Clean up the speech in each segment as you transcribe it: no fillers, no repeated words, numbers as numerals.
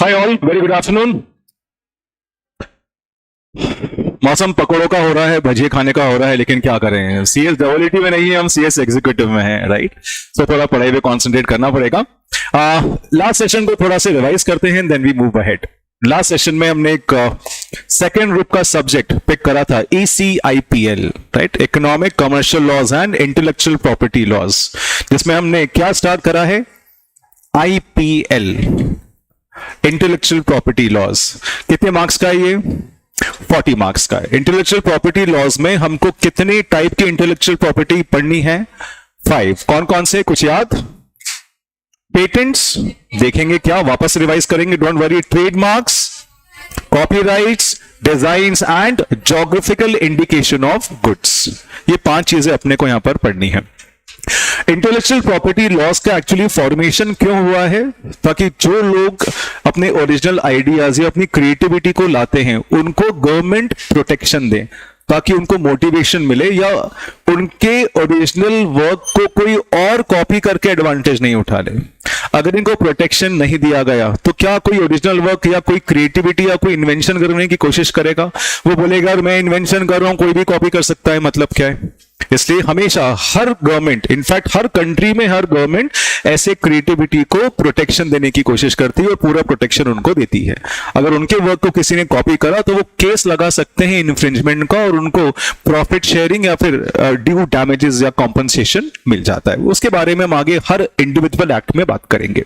Hi all, very good afternoon. मौसम पकौड़ों का हो रहा है, भजिए खाने का हो रहा है, लेकिन क्या करें, सीएस डबलिटी में नहीं है, हम सीएस एग्जीक्यूटिव में हैं, राइट। सो थोड़ा पढ़ाई पे कॉन्सेंट्रेट करना पड़ेगा। लास्ट सेशन को थोड़ा सा रिवाइज करते हैं, then we move ahead. Last session में हमने एक सेकेंड ग्रुप का सब्जेक्ट पिक करा था, ECIPL, right, economic commercial laws and intellectual property laws, जिसमें हमने क्या स्टार्ट करा है, IPL, इंटेलेक्चुअल प्रॉपर्टी लॉज। कितने मार्क्स का है ये? 40 मार्क्स का है। इंटेलेक्चुअल प्रॉपर्टी लॉज में हमको कितने टाइप की इंटेलेक्चुअल प्रॉपर्टी पढ़नी है? 5। कौन कौन से, कुछ याद? पेटेंट्स देखेंगे, क्या वापस रिवाइज करेंगे, don't worry. Trademarks, copyrights, designs and geographical indication of goods. ये 5 चीजें अपने को यहां पर पढ़नी है। इंटेलेक्चुअल प्रॉपर्टी लॉस का एक्चुअली फॉर्मेशन क्यों हुआ है? ताकि जो लोग अपने ओरिजिनल आइडियाज या अपनी क्रिएटिविटी को लाते हैं उनको गवर्नमेंट प्रोटेक्शन दे, ताकि उनको मोटिवेशन मिले या उनके ओरिजिनल वर्क को कोई और कॉपी करके एडवांटेज नहीं उठा ले। अगर इनको प्रोटेक्शन नहीं दिया गया तो क्या कोई ओरिजिनल वर्क या कोई क्रिएटिविटी या कोई इन्वेंशन करने की कोशिश करेगा? वो बोलेगा मैं इन्वेंशन कर रहा हूं, कोई भी कॉपी कर सकता है, मतलब क्या है? इसलिए हमेशा हर गवर्नमेंट, इनफैक्ट हर कंट्री में हर गवर्नमेंट ऐसे क्रिएटिविटी को प्रोटेक्शन देने की कोशिश करती है और पूरा प्रोटेक्शन उनको देती है। अगर उनके वर्क को किसी ने कॉपी करा तो वो केस लगा सकते हैं इन्फ्रिंजमेंट का और उनको प्रॉफिट शेयरिंग या फिर ड्यू डैमेजेस या कॉम्पनसेशन मिल जाता है। उसके बारे में हम आगे हर इंडिविजुअल एक्ट में बात करेंगे,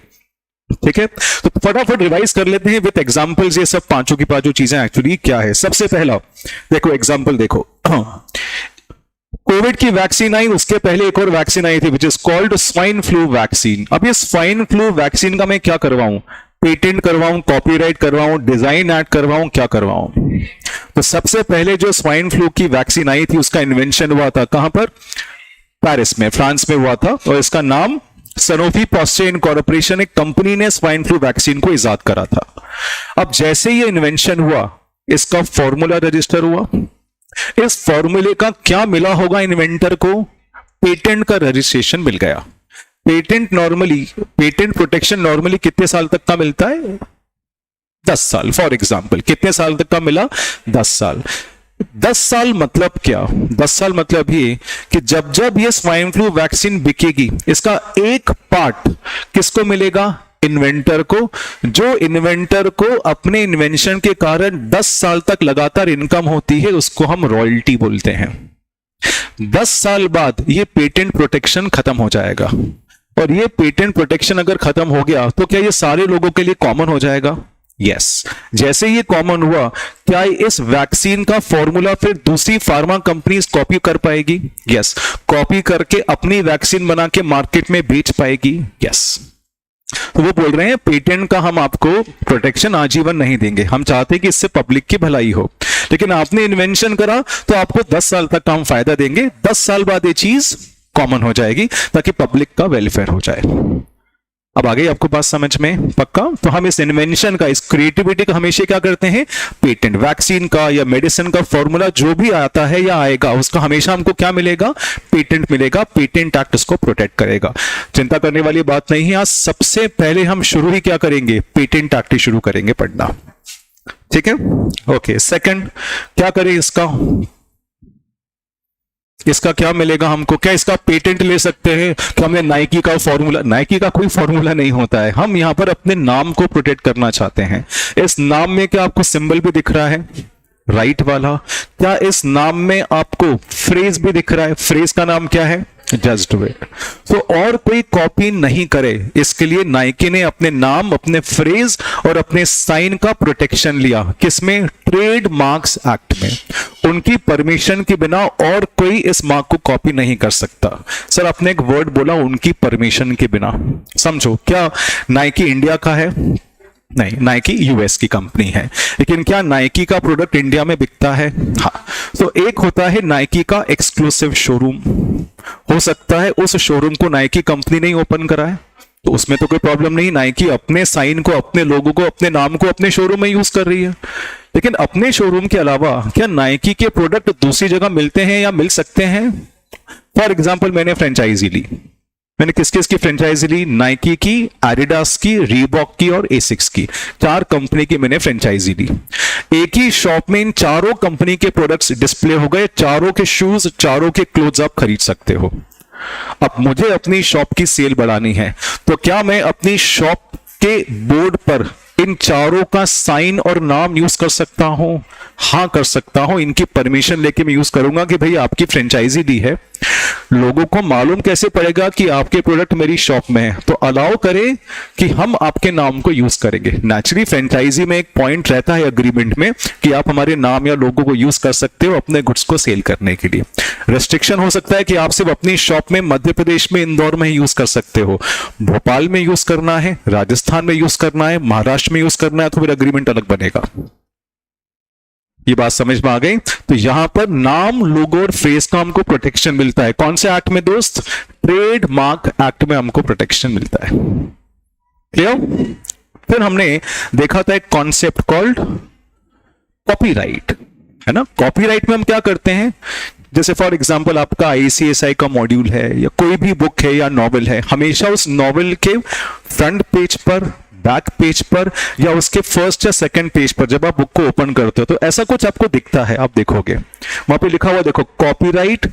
ठीक है। तो फटाफट रिवाइज कर लेते हैं विद एग्जांपल्स। ये सब पांचों की पांचों चीजें एक्चुअली क्या है। सबसे पहला देखो, एग्जांपल देखो, कोविड की वैक्सीन आई, उसके पहले एक और वैक्सीन आई थी which is called swine flu vaccine. अब ये स्वाइन फ्लू वैक्सीन का मैं क्या करवाऊं? पेटेंट करवाऊं, कॉपीराइट करवाऊं, डिजाइन ऐड करवाऊं, क्या करवाऊं? तो सबसे पहले जो स्वाइन फ्लू की वैक्सीन आई थी उसका इन्वेंशन हुआ था कहां पर? पेरिस में, फ्रांस में हुआ था। और इसका नाम सनोफी पॉस्चर कॉर्पोरेशन, एक कंपनी ने स्वाइन फ्लू वैक्सीन को इजाद करा था। अब जैसे ये इन्वेंशन हुआ, इसका फॉर्मूला रजिस्टर हुआ। इस फॉर्मूले का क्या मिला होगा इन्वेंटर को? पेटेंट का रजिस्ट्रेशन मिल गया। Patent normally, patent protection normally कितने साल तक का मिलता है? 10 साल। फॉर एग्जांपल कितने साल तक का मिला? 10 साल। 10 साल मतलब क्या? 10 साल मतलब ये कि जब जब ये स्वाइन फ्लू वैक्सीन बिकेगी, इसका एक पार्ट किसको मिलेगा? इन्वेंटर को। जो इन्वेंटर को अपने इन्वेंशन के कारण 10 साल तक लगातार इनकम होती है, उसको हम रॉयल्टी बोलते हैं। 10 साल बाद ये पेटेंट प्रोटेक्शन खत्म हो जाएगा। और ये पेटेंट प्रोटेक्शन अगर खत्म हो गया तो क्या ये सारे लोगों के लिए कॉमन हो जाएगा? यस। जैसे ये कॉमन हुआ, क्या इस वैक्सीन का फॉर्मूला फिर दूसरी फार्मा कंपनीज कॉपी कर पाएगी? यस। कॉपी करके अपनी वैक्सीन बना के मार्केट में बेच पाएगी? यस। तो वो बोल रहे हैं पेटेंट का हम आपको प्रोटेक्शन आजीवन नहीं देंगे, हम चाहते हैं कि इससे पब्लिक की भलाई हो, लेकिन आपने इन्वेंशन करा तो आपको 10 साल तक का हम फायदा देंगे। 10 साल बाद ये चीज कॉमन हो जाएगी ताकि पब्लिक का वेलफेयर हो जाए। अब आ गई आपको बात समझ में? पक्का? तो हम इस इन्वेंशन का, इस क्रिएटिविटी का हमेशा क्या करते हैं? पेटेंट। वैक्सीन का या मेडिसिन का फॉर्मूला जो भी आता है या आएगा, उसका हमेशा हमको क्या मिलेगा? पेटेंट मिलेगा। पेटेंट एक्ट उसको प्रोटेक्ट करेगा। चिंता करने वाली बात नहीं है। आज सबसे पहले हम शुरू ही क्या करेंगे? पेटेंट एक्ट ही शुरू करेंगे पढ़ना, ठीक है। ओके, सेकंड क्या करें? इसका क्या मिलेगा हमको? क्या इसका पेटेंट ले सकते हैं? तो हमें नाइकी का फॉर्मूला, नाइकी का कोई फॉर्मूला नहीं होता है। हम यहां पर अपने नाम को प्रोटेक्ट करना चाहते हैं। इस नाम में क्या आपको सिंबल भी दिख रहा है? राइट वाला। क्या इस नाम में आपको फ्रेज भी दिख रहा है? फ्रेज का नाम क्या है? Just do it. तो और कोई कॉपी नहीं करे, इसके लिए नाइकी ने अपने नाम, अपने फ्रेज और अपने साइन का प्रोटेक्शन लिया। किसमें? ट्रेडमार्क्स एक्ट में। उनकी परमिशन के बिना और कोई इस मार्क को कॉपी नहीं कर सकता। सर आपने एक वर्ड बोला, उनकी परमिशन के बिना। समझो, क्या नाइकी इंडिया का है? नहीं, नाइकी यूएस की कंपनी है। लेकिन क्या नाइकी का प्रोडक्ट इंडिया में बिकता है? हाँ। तो एक होता है नाइकी का एक्सक्लूसिव शोरूम। हो सकता है उस शोरूम को नाइकी कंपनी नहीं ओपन करा है, तो उसमें तो कोई प्रॉब्लम नहीं। नाइकी अपने साइन को, अपने लोगो को, अपने नाम को अपने शोरूम में यूज कर रही है। लेकिन अपने शोरूम के अलावा क्या नाइकी के प्रोडक्ट दूसरी जगह मिलते हैं या मिल सकते हैं? फॉर एग्जाम्पल मैंने फ्रेंचाइजी ली, मैंने किस किस की फ्रेंचाइजी ली? नाइकी की, एडिडास की, रीबॉक की और एसिक्स की। 4 कंपनी की मैंने फ्रेंचाइजी ली। एक ही शॉप में इन चारों कंपनी के प्रोडक्ट्स डिस्प्ले हो गए, चारों के शूज, चारों के क्लोथ्स आप खरीद सकते हो। अब मुझे अपनी शॉप की सेल बढ़ानी है, तो क्या मैं अपनी शॉप के बोर्ड पर इन चारों का साइन और नाम यूज कर सकता हूं? हाँ, कर सकता हूं। इनकी परमिशन लेके मैं यूज करूंगा कि भाई आपकी फ्रेंचाइजी दी है, लोगों को मालूम कैसे पड़ेगा कि आपके प्रोडक्ट मेरी शॉप में है, तो अलाउ करें कि हम आपके नाम को यूज करेंगे। नेचुरली फ्रेंचाइजी में एक पॉइंट रहता है अग्रीमेंट में कि आप हमारे नाम या लोगों को यूज कर सकते हो अपने गुड्स को सेल करने के लिए। रेस्ट्रिक्शन हो सकता है कि आप सिर्फ अपनी शॉप में मध्य प्रदेश में, इंदौर में ही यूज कर सकते हो, भोपाल में यूज करना है, राजस्थान में यूज करना है, महाराष्ट्र में यूज करना है, तो फिर अग्रीमेंट अलग बनेगा। ये बात समझ में आ गई? तो यहां पर नाम, लोगो और फ्रेज का हमको प्रोटेक्शन मिलता है। कौन से एक्ट में दोस्त? ट्रेडमार्क एक्ट में हमको प्रोटेक्शन मिलता है। क्लियर? फिर हमने देखा था एक कॉन्सेप्ट कॉल्ड कॉपीराइट, है ना। कॉपीराइट में हम क्या करते हैं, जैसे फॉर एग्जांपल आपका आईसीएसआई का मॉड्यूल है या कोई भी बुक है या नॉवेल है, हमेशा उस नॉवेल के फ्रंट पेज पर, बैक पेज पर या उसके फर्स्ट या सेकंड पेज पर जब आप बुक को ओपन करते हो तो ऐसा कुछ आपको दिखता है, आप देखोगे वहां पे लिखा हुआ, देखो कॉपीराइट,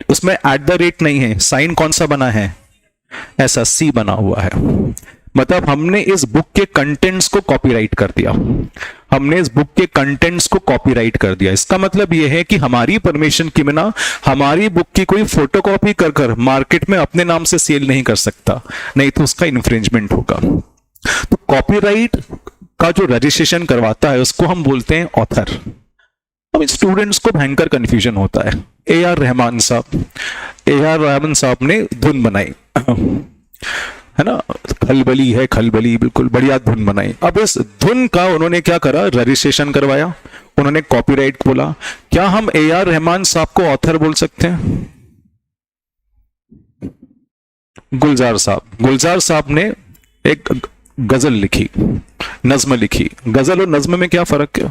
उसमें @ नहीं है, साइन कौन सा बना है? ऐसा सी बना हुआ है। मतलब हमने इस बुक के कंटेंट्स को कॉपीराइट कर दिया, हमने इस बुक के कंटेंट्स को कॉपीराइट कर दिया। इसका मतलब यह है कि हमारी परमिशन के बिना हमारी बुक की कोई फोटोकॉपी कर मार्केट में अपने नाम से सेल नहीं कर सकता, नहीं तो उसका इन्फ्रिंजमेंट होगा। तो कॉपीराइट का जो रजिस्ट्रेशन करवाता है उसको हम बोलते हैं ऑथर। अब स्टूडेंट्स को भयंकर कंफ्यूजन होता है। ए.आर. रहमान साहब ने धुन बनाई, है ना, खलबली है खलबली, बिल्कुल बढ़िया धुन बनाई। अब इस धुन का उन्होंने क्या करा? रजिस्ट्रेशन करवाया, उन्होंने कॉपीराइट बोला। क्या हम ए.आर. रहमान साहब को ऑथर बोल सकते हैं? गुलजार साहब ने एक गजल लिखी, नज्म लिखी। गजल और नज्म में क्या फर्क है?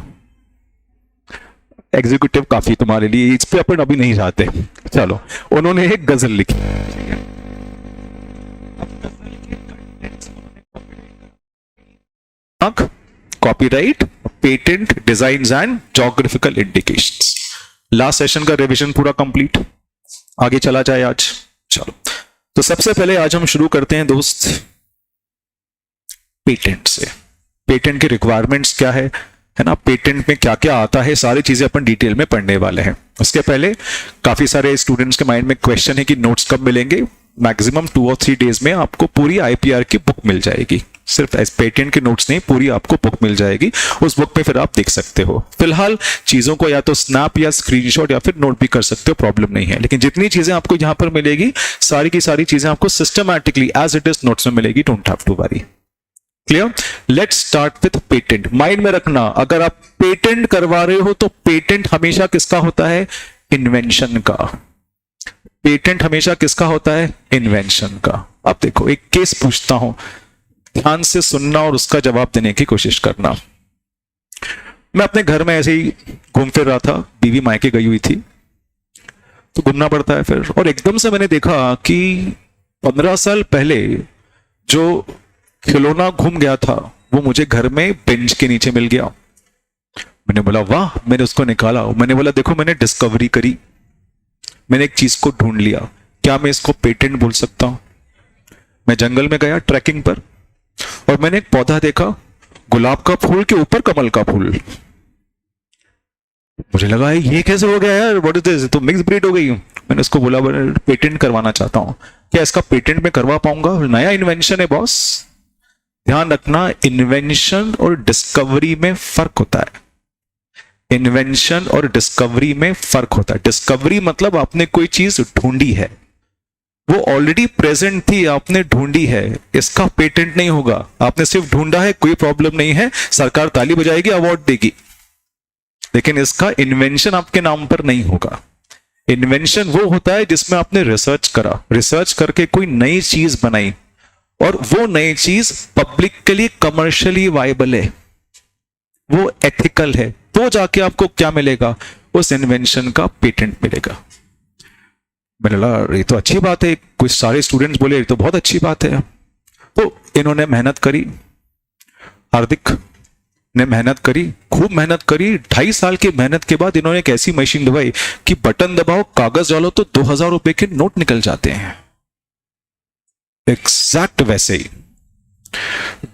एग्जीक्यूटिव काफी तुम्हारे लिए, इस पे अपन अभी नहीं जाते। चलो, उन्होंने एक गजल लिखी, copyright, patent, designs and geographical indications. Last session का रिवीजन पूरा कंप्लीट, आगे चला जाए आज। चलो, तो सबसे पहले आज हम शुरू करते हैं दोस्त पेटेंट से। पेटेंट के रिक्वायरमेंट्स क्या है ना, पेटेंट में क्या क्या आता है, सारी चीजें अपन डिटेल में पढ़ने वाले हैं। उसके पहले काफी सारे स्टूडेंट्स के माइंड में क्वेश्चन है कि नोट्स कब मिलेंगे। मैक्सिमम 2 और 3 डेज में आपको पूरी आईपीआर की बुक मिल जाएगी, सिर्फ पेटेंट के नोट्स नहीं, पूरी आपको बुक मिल जाएगी। उस बुक में फिर आप देख सकते हो। फिलहाल चीजों को या तो स्नैप या स्क्रीनशॉट या फिर नोट भी कर सकते हो, प्रॉब्लम नहीं है। लेकिन जितनी चीजें आपको यहां पर मिलेगी, सारी की सारी चीजें आपको systematically as it is notes में मिलेगी, don't have to worry. Clear? Let's start with patent. Mind में रखना, अगर आप पेटेंट करवा रहे हो तो पेटेंट हमेशा किसका होता है? इन्वेंशन का। पेटेंट हमेशा किसका होता है? इन्वेंशन का। अब देखो, एक केस पूछता हूं, ध्यान से सुनना और उसका जवाब देने की कोशिश करना। मैं अपने घर में ऐसे ही घूम फिर रहा था, बीवी मायके गई हुई थी, तो घूमना पड़ता है फिर, और एकदम से मैंने देखा कि 15 साल पहले जो खिलौना घूम गया था वो मुझे घर में बेंच के नीचे मिल गया। मैंने बोला वाह, मैंने उसको निकाला, मैंने बोला देखो मैंने डिस्कवरी करी, मैंने एक चीज को ढूंढ लिया, क्या मैं इसको पेटेंट बोल सकता हूं? मैं जंगल में गया ट्रैकिंग पर और मैंने एक पौधा देखा, गुलाब का फूल के ऊपर कमल का फूल। मुझे लगा ये कैसे हो गया यार, व्हाट इज दिस, तो मिक्स ब्रीड हो गई। मैंने उसको बोला पेटेंट करवाना चाहता हूं, क्या इसका पेटेंट में करवा पाऊंगा? नया इन्वेंशन है बॉस। ध्यान रखना, इन्वेंशन और डिस्कवरी में फर्क होता है। इन्वेंशन और डिस्कवरी में फर्क होता है। डिस्कवरी मतलब आपने कोई चीज ढूंढी है, वो ऑलरेडी प्रेजेंट थी, आपने ढूंढी है, इसका पेटेंट नहीं होगा। आपने सिर्फ ढूंढा है, कोई प्रॉब्लम नहीं है, सरकार ताली बजाएगी, अवार्ड देगी, लेकिन इसका इन्वेंशन आपके नाम पर नहीं होगा। इन्वेंशन वो होता है जिसमें आपने रिसर्च करा, रिसर्च करके कोई नई चीज बनाई और वो नई चीज पब्लिकली कमर्शियली वायबल है, वो एथिकल है, तो जाके आपको क्या मिलेगा? उस इन्वेंशन का पेटेंट मिलेगा। मैंने लगा ये तो अच्छी बात है, कुछ सारे स्टूडेंट्स बोले ये तो बहुत अच्छी बात है। तो इन्होंने मेहनत करी, हार्दिक ने मेहनत करी, खूब मेहनत करी। 2.5 साल की मेहनत के बाद इन्होंने एक ऐसी मशीन दबाई कि बटन दबाओ, कागज डालो तो 2000 रुपए के नोट निकल जाते हैं, एग्जैक्ट वैसे ही।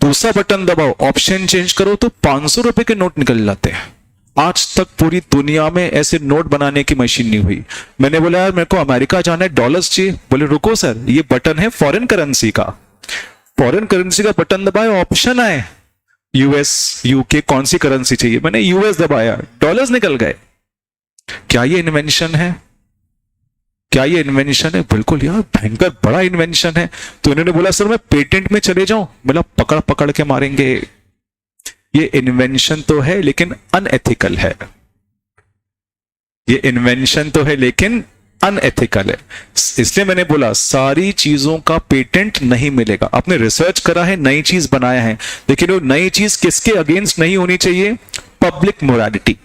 दूसरा बटन दबाओ, ऑप्शन चेंज करो तो 500 रुपए के नोट निकल जाते हैं। आज तक पूरी दुनिया में ऐसे नोट बनाने की मशीन नहीं हुई। मैंने बोला यार मेरे को अमेरिका जाना है, डॉलर्स चाहिए। बोले रुको सर, ये बटन है फॉरेन करेंसी का, फॉरेन करेंसी का बटन दबाए, ऑप्शन आए यूएस यूके, कौन सी करेंसी चाहिए, मैंने यूएस दबाया, डॉलर्स निकल गए। क्या ये इन्वेंशन है? क्या ये इन्वेंशन है? बिल्कुल यार, भयंकर बड़ा इन्वेंशन है। तो इन्होंने बोला सर मैं पेटेंट में चले जाऊं। बोला पकड़ पकड़ के मारेंगे। ये इन्वेंशन तो है लेकिन अनएथिकल है। ये इन्वेंशन तो है लेकिन अनएथिकल है। इसलिए मैंने बोला सारी चीजों का पेटेंट नहीं मिलेगा। आपने रिसर्च करा है, नई चीज बनाया है, लेकिन वो नई चीज किसके अगेंस्ट नहीं होनी चाहिए? Public morality.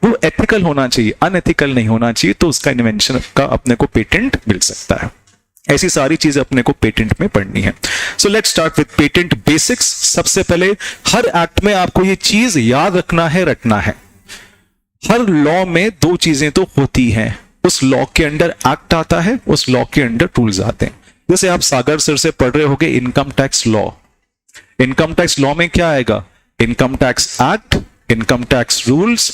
वो एथिकल होना चाहिए, अनएथिकल नहीं होना चाहिए, तो उसका इन्वेंशन का अपने को पेटेंट मिल सकता है। ऐसी सारी चीजें अपने को पेटेंट में पढ़नी है। So let's start with patent basics. सबसे पहले हर एक्ट में आपको ये चीज याद रखना है, रटना है। हर लॉ में दो चीजें तो होती हैं, उस लॉ के अंडर एक्ट आता है, उस लॉ के अंडर रूल्स आते हैं। जैसे आप सागर सर से पढ़ रहे होगे income tax law. Income tax law में क्या आएगा? Income tax act, income tax rules,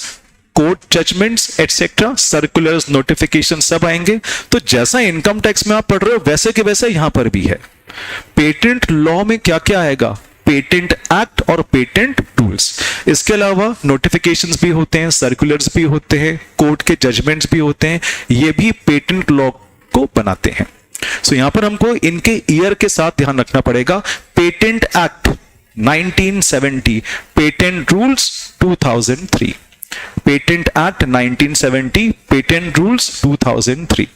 court judgments etcetera, circulars, notification सब आएंगे। तो जैसा इनकम टैक्स में आप पढ़ रहे हो वैसे के वैसे यहां पर भी है। पेटेंट लॉ में क्या क्या आएगा? पेटेंट एक्ट और पेटेंट रूल्स। इसके अलावा नोटिफिकेशंस भी होते हैं, सर्कुलर्स भी होते हैं, कोर्ट के जजमेंट्स भी होते हैं, ये भी पेटेंट लॉ को बनाते हैं। सो यहां पर हमको इनके ईयर के साथ ध्यान रखना पड़ेगा। Patent act 1970, patent rules 2003। Patent act 1970, patent rules 2003।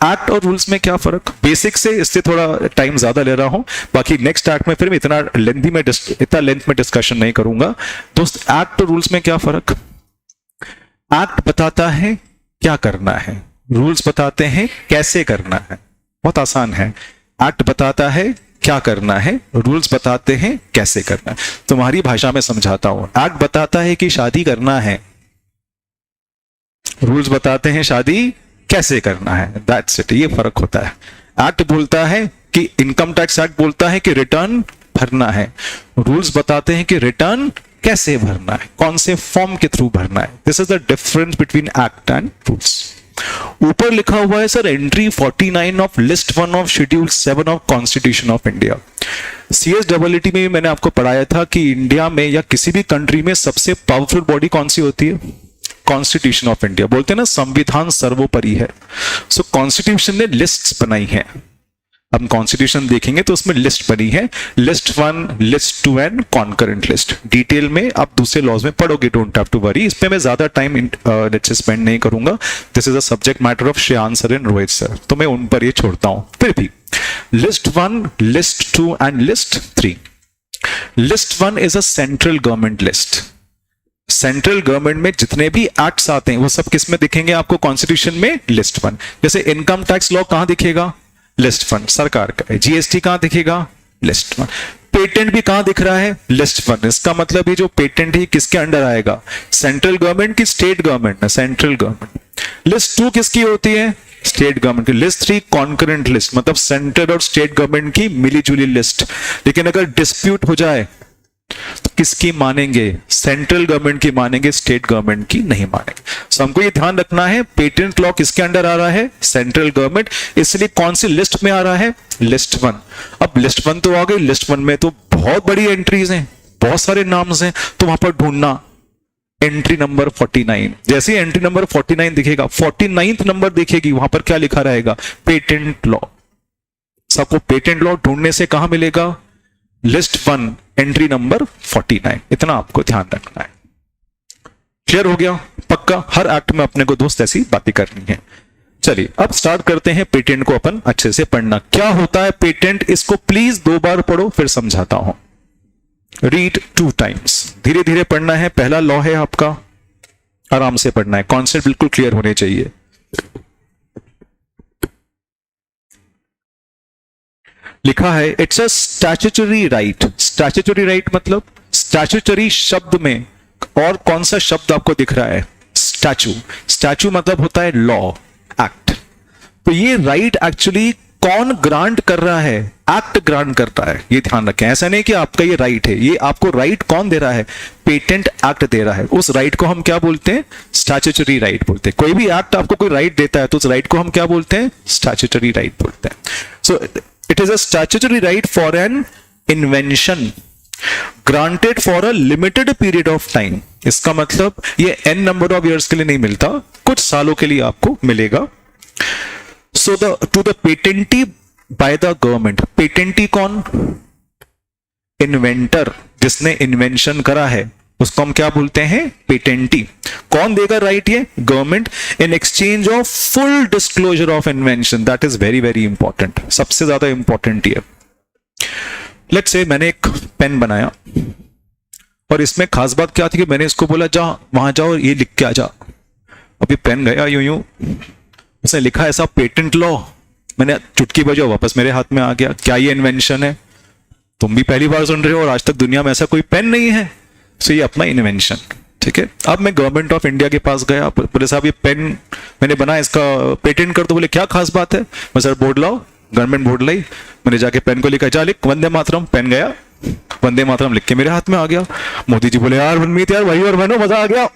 Act और रूल्स में क्या फर्क? बेसिक से, इससे थोड़ा टाइम ज्यादा ले रहा हूं, बाकी नेक्स्ट एक्ट में फिर इतना लेंथ में डिस्कशन नहीं करूंगा। दोस्त, एक्ट और रूल्स में क्या फर्क? एक्ट बताता है क्या करना है, रूल्स बताते हैं कैसे करना है। बहुत आसान है। एक्ट बताता है क्या करना है, रूल्स बताते हैं कैसे करना है। तुम्हारी भाषा में समझाता हूं। एक्ट बताता है कि शादी करना है, रूल्स बताते हैं शादी कैसे करना है। दैट्स इट, ये फर्क होता है। एक्ट बोलता है कि इनकम टैक्स एक्ट बोलता है कि रिटर्न भरना है, रूल्स बताते हैं कि रिटर्न कैसे भरना है, कौन से फॉर्म के थ्रू भरना है। This is the difference between act and rules. ऊपर लिखा हुआ है sir entry 49 of list 1 of schedule 7 of constitution of India. CSEET में मैंने आपको पढ़ाया था कि इंडिया में या किसी भी कंट्री में सबसे पावरफुल बॉडी कौन सी होती है? Constitution of India. बोलते हैं ना संविधान सर्वोपरि है। सो कॉन्स्टिट्यूशन ने लिस्ट्स बनाई है। अब कॉन्स्टिट्यूशन देखेंगे तो उसमें लिस्ट बनी है, list 1, list 2 and concurrent list. Detail में आप दूसरे लॉज में पढ़ोगे, डोंट हैव टू वरी। इस पे मैं ज्यादा टाइम स्पेंड नहीं करूंगा। This is a subject matter of Shreyan sir and Rohit sir, तो मैं उन पर ये छोड़ता हूं। फिर भी list 1, list 2 and list 3। List 1 is a central government list. Central government में जितने भी एक्ट्स आते हैं वो सब किस में दिखेंगे आपको? कॉन्स्टिट्यूशन में लिस्ट 1। जैसे इनकम टैक्स लॉ कहां दिखेगा? लिस्ट 1, सरकार का है। जीएसटी कहां दिखेगा? लिस्ट 1। पेटेंट भी कहां दिख रहा है? लिस्ट 1। इसका मतलब है जो पेटेंट है किसके अंडर आएगा? सेंट्रल गवर्नमेंट की state government? Central government. List 2 किसकी होती है? स्टेट गवर्नमेंट की। लिस्ट 3 कॉन्करेंट लिस्ट, मतलब सेंट्रल और स्टेट गवर्नमेंट की मिलीजुली लिस्ट। लेकिन अगर डिस्प्यूट हो जाए तो किसकी मानेंगे? सेंट्रल गवर्नमेंट की मानेंगे, स्टेट गवर्नमेंट की नहीं मानेंगे। सो हमको ये ध्यान रखना है पेटेंट लॉ किसके अंडर आ रहा है? Central government. इसलिए कौन सी लिस्ट में आ रहा है? लिस्ट 1। अब लिस्ट 1 तो आ गई, लिस्ट 1 में तो बहुत बड़ी एंट्रीज हैं, बहुत सारे नाम्स हैं, तो वहां पर ढूंढना एंट्री नंबर 49। जैसे एंट्री नंबर 49 दिखेगा, 49th नंबर दिखेगी, वहां पर क्या लिखा रहेगा? Patent law. सबको पेटेंट लॉ ढूंढने से कहां मिलेगा? List 1 entry number 49। इतना आपको ध्यान रखना है। क्लियर हो गया? पक्का? हर एक्ट में अपने को दोस्त ऐसी बातें करनी है। चलिए अब स्टार्ट करते हैं पेटेंट को अपन अच्छे से पढ़ना। क्या होता है पेटेंट? इसको प्लीज 2 बार पढ़ो फिर समझाता हूं। Read 2 times. धीरे धीरे पढ़ना है। पहला लॉ है आपका, आराम से पढ़ना है, कॉन्सेप्ट बिल्कुल क्लियर होने चाहिए। लिखा है it's a statutory right. Statutory right मतलब स्टैट्यूटरी शब्द में और कौन सा शब्द आपको दिख रहा है? स्टैचू। स्टैचू मतलब होता है लॉ, एक्ट। तो ये राइट एक्चुअली कौन ग्रांट कर रहा है? एक्ट ग्रांट करता है, ये ध्यान रखें। ऐसा नहीं कि आपका ये राइट है, ये आपको राइट कौन दे रहा है? पेटेंट एक्ट दे रहा है। उस राइट को हम क्या बोलते हैं? स्टैट्यूटरी राइट बोलते हैं। कोई भी एक्ट आपको कोई राइट देता है तो उस राइट को हम क्या बोलते हैं? स्टैट्यूटरी राइट बोलते हैं। So it is a statutory right for an invention granted for a limited period of time. इसका मतलब ये n नंबर ऑफ ईयर्स के लिए नहीं मिलता, कुछ सालों के लिए आपको मिलेगा। So to the patentee by the government. Patentee कौन? इन्वेंटर, जिसने इन्वेंशन करा है, उसको हम क्या बोलते हैं? पेटेंटी। कौन देगा राइट? ये government, in exchange of full disclosure of invention. That is very very important, सबसे ज्यादा इंपॉर्टेंट ये। लेट्स से मैंने एक पेन बनाया और इसमें खास बात क्या थी कि मैंने इसको बोला जा वहां जाओ ये लिख के आ जा। अभी पेन गया यूं यूं, उसने लिखा ऐसा पेटेंट लॉ, मैंने चुटकी बजाओ वापस मेरे हाथ में आ गया। क्या ये इन्वेंशन है? तुम भी पहली बार सुन रहे हो और आज तक दुनिया में ऐसा कोई पेन नहीं है। सो ये अपना इन्वेंशन, ठीक है। अब मैं गवर्नमेंट ऑफ इंडिया के पास गया, बोले साहब ये पेन मैंने बनाया, इसका पेटेंट कर दो। बोले क्या खास बात है? मैं सर बोर्ड लाओ, गवर्नमेंट बोर्ड लाई। मैंने जाके पेन को लिखा, जा लिख वंदे मातरम। पेन गया, वंदे मातरम लिख के मेरे हाथ में आ गया। मोदी जी बोले यार मनमीत यार भाई और बहनों मजा आ गया,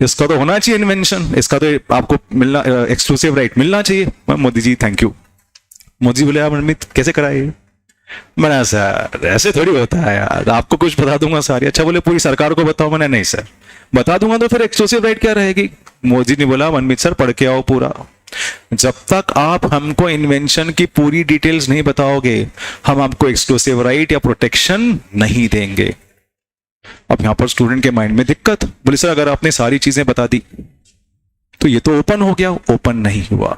इसका तो होना चाहिए इन्वेंशन, इसका तो आपको मिलना एक्सक्लूसिव राइट मिलना चाहिए। Modi ji thank you. मोदी जी बोले यार मनमीत कैसे कराए? मैंने सर ऐसे थोड़ी होता है यार, आपको कुछ बता दूंगा सारी। अच्छा बोले पूरी सरकार को बताओ। मैंने नहीं सर, बता दूंगा तो फिर एक्सक्लूसिव राइट क्या रहेगी? मोदी ने बोला मनमीत सर पढ़ के आओ पूरा। जब तक आप हमको इन्वेंशन की पूरी डिटेल्स नहीं बताओगे हम आपको एक्सक्लूसिव राइट या प्रोटेक्शन नहीं देंगे। अब यहां पर स्टूडेंट के माइंड में दिक्कत, बोले सर अगर आपने सारी चीजें बता दी तो ये तो ओपन हो गया। ओपन नहीं हुआ,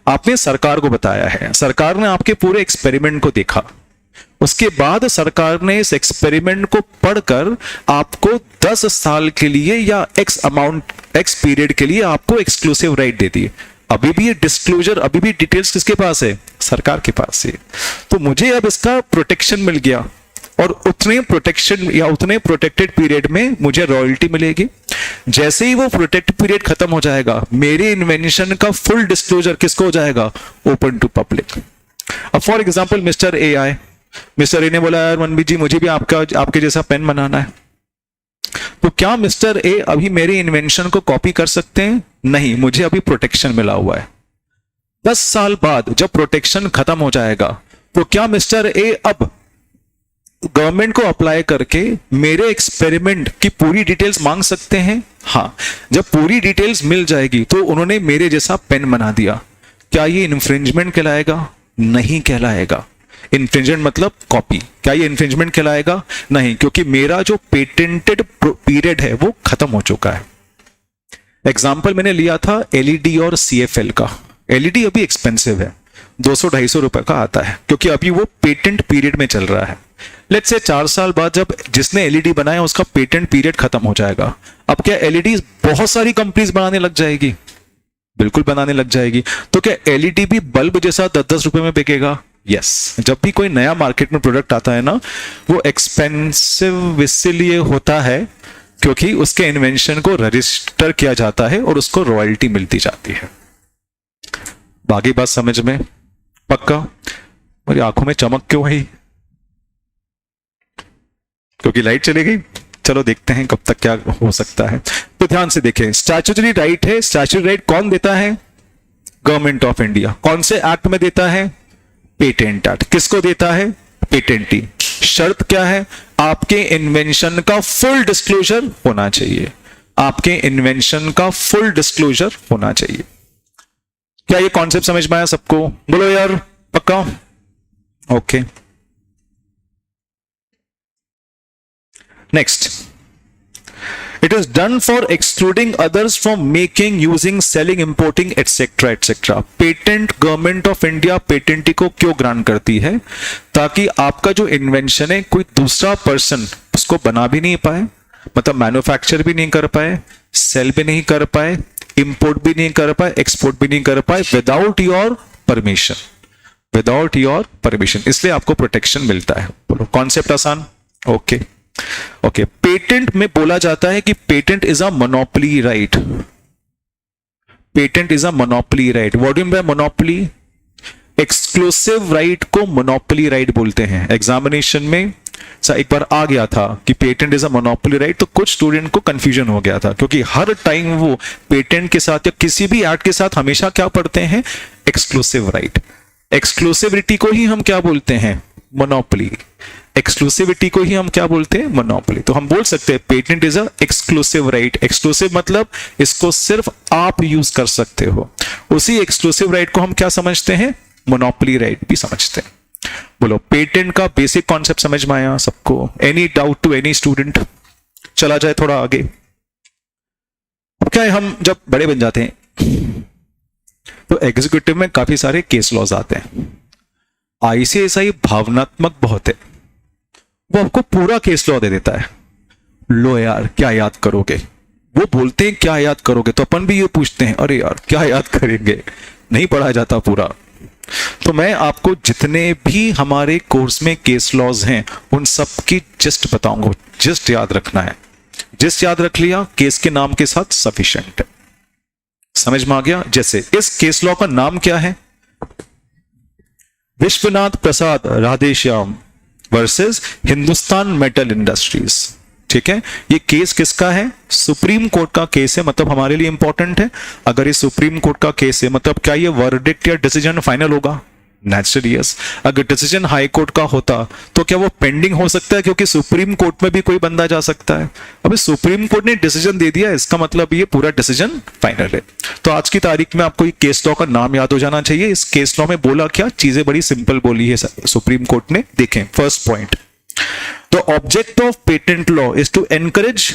आपने सरकार को बताया है, सरकार ने आपके पूरे एक्सपेरिमेंट को देखा, उसके बाद सरकार ने इस एक्सपेरिमेंट को पढ़कर आपको 10 साल के लिए या एक्स अमाउंट एक्स पीरियड के लिए आपको एक्सक्लूसिव राइट दे दी। अभी भी ये डिस्क्लोजर, अभी भी डिटेल्स किसके पास है? सरकार के पास है। तो मुझे अब इसका प्रोटेक्शन मिल गया और उतने प्रोटेक्शन या उतने प्रोटेक्टेड पीरियड में मुझे रॉयल्टी मिलेगी। जैसे ही वो प्रोटेक्टेड पीरियड खत्म हो जाएगा मेरे इन्वेंशन का फुल डिस्क्लोजर किसको हो जाएगा? Open to public. अब फॉर एग्जांपल मिस्टर ए आए, मिस्टर ए ने बोला यार मनमीत जी मुझे भी आपके जैसा पेन बनाना है। तो क्या मिस्टर ए अभी मेरे इन्वेंशन को कॉपी कर सकते हैं? नहीं, मुझे अभी प्रोटेक्शन मिला हुआ है। 10 साल बाद जब प्रोटेक्शन खत्म हो जाएगा तो क्या मिस्टर ए अब गवर्नमेंट को अप्लाई करके मेरे एक्सपेरिमेंट की पूरी डिटेल्स मांग सकते हैं? हाँ, जब पूरी डिटेल्स मिल जाएगी तो उन्होंने मेरे जैसा पेन बना दिया। क्या ये इन्फ्रिंजमेंट कहलाएगा? नहीं कहलाएगा। इन्फ्रिंजमेंट मतलब कॉपी। क्या ये इन्फ्रिंजमेंट कहलाएगा? नहीं, क्योंकि मेरा जो पेटेंटेड पीरियड है वो खत्म हो चुका है। एग्जाम्पल मैंने लिया था एलईडी और सीएफएल का। एलईडी अभी एक्सपेंसिव है, 200-250 रुपए का आता है क्योंकि अभी वो पेटेंट पीरियड में चल रहा है। लेट्स से 4 साल बाद जब जिसने एलईडी बनाया उसका पेटेंट पीरियड खत्म हो जाएगा, अब क्या एलईडी बहुत सारी कंपनीज बनाने लग जाएगी? बिल्कुल बनाने लग जाएगी। तो क्या एलईडी भी बल्ब जैसा 10-10 रुपए में बिकेगा? यस। जब भी कोई नया मार्केट में प्रोडक्ट आता है ना वो एक्सपेंसिव इसलिए होता है क्योंकि उसके इन्वेंशन को रजिस्टर किया जाता है और उसको रॉयल्टी मिलती जाती है। बाकी बात समझ में? पक्का? मेरी आंखों में चमक क्यों है? क्योंकि लाइट चली गई। चलो देखते हैं कब तक क्या हो सकता है। तो ध्यान से देखें, स्टैट्यूटरी राइट है। स्टैट्यूटरी राइट कौन देता है? Government of India. कौन से एक्ट में देता है? Patent act. किसको देता है? पेटेंटी। शर्त क्या है? आपके इन्वेंशन का फुल डिस्क्लोजर होना चाहिए। आपके इन्वेंशन का फुल डिस्क्लोजर होना चाहिए। क्या ये कॉन्सेप्ट समझ में आया सबको? बोलो यार पक्का? Okay. Next, it is done for excluding others from making, using, selling, importing, etc. etc. Patent government of India patentee को क्यों ग्रांट करती है? ताकि आपका जो इन्वेंशन है कोई दूसरा पर्सन उसको बना भी नहीं पाए, मतलब मैन्युफैक्चर भी नहीं कर पाए, सेल भी नहीं कर पाए, इंपोर्ट भी नहीं कर पाए, एक्सपोर्ट भी नहीं कर पाए without your permission. Without your permission, इसलिए आपको प्रोटेक्शन मिलता है। बोलो कॉन्सेप्ट आसान। ओके ओके, पेटेंट में बोला जाता है कि patent is a monopoly right. Patent is a monopoly right. What do you mean bye monopoly? Exclusive right को मोनोपोली राइट बोलते हैं। एग्जामिनेशन में एक बार आ गया था कि patent is a monopoly right, तो कुछ स्टूडेंट को कंफ्यूजन हो गया था, क्योंकि हर टाइम वो पेटेंट के साथ या किसी भी एक्ट के साथ हमेशा क्या पढ़ते हैं? Exclusive right. एक्सक्लूसिविटी को ही हम क्या बोलते हैं? मोनोपोली। एक्सक्लूसिविटी को ही हम क्या बोलते हैं? मोनोपोली। तो हम बोल सकते हैं patent is a exclusive right. Exclusive मतलब इसको सिर्फ आप यूज कर सकते हो। उसी एक्सक्लूसिव राइट को हम क्या समझते हैं? मोनोपोली राइट भी समझते हैं। बोलो पेटेंट का बेसिक कॉन्सेप्ट समझ में आया सबको? Any doubt to any student? चला जाए थोड़ा आगे। अब क्या है, हम जब बड़े बन जाते हैं तो एग्जीक्यूटिव में काफी सारे केस लॉज आते हैं। आईसीएसआई भावनात्मक बहुत है, वो आपको पूरा केस लॉ दे देता है। लो यार क्या याद करोगे? वो बोलते हैं क्या याद करोगे, तो अपन भी ये पूछते हैं अरे यार क्या याद करेंगे, नहीं पढ़ा जाता पूरा। तो मैं आपको जितने भी हमारे कोर्स में केस लॉज हैं उन सब की जिस्ट बताऊंगा। जिस्ट याद रखना है, जिस्ट याद रख लिया केस के नाम के साथ सफिशिएंट है। समझ में आ गया? जैसे इस केस लॉ का नाम क्या है? Vishwanath Prasad Radheshyam versus Hindustan Metal Industries. ठीक है, ये केस किसका है? सुप्रीम कोर्ट का केस है, मतलब हमारे लिए इंपॉर्टेंट है। अगर ये सुप्रीम कोर्ट का केस है मतलब क्या ये वर्डिक्ट या डिसीजन फाइनल होगा? Naturally yes. अगर डिसीजन हाई कोर्ट का होता तो क्या वो पेंडिंग हो सकता है? क्योंकि सुप्रीम कोर्ट में भी कोई बंदा जा सकता है। अभी सुप्रीम कोर्ट ने डिसीजन दे दिया, इसका मतलब ये पूरा डिसीजन फाइनल है। तो आज की तारीख में आपको ये केस लॉ का नाम याद हो जाना चाहिए। इस केस लॉ में बोला क्या? चीजें बड़ी सिंपल बोली है सुप्रीम कोर्ट ने। देखें first point, the object of patent law is to encourage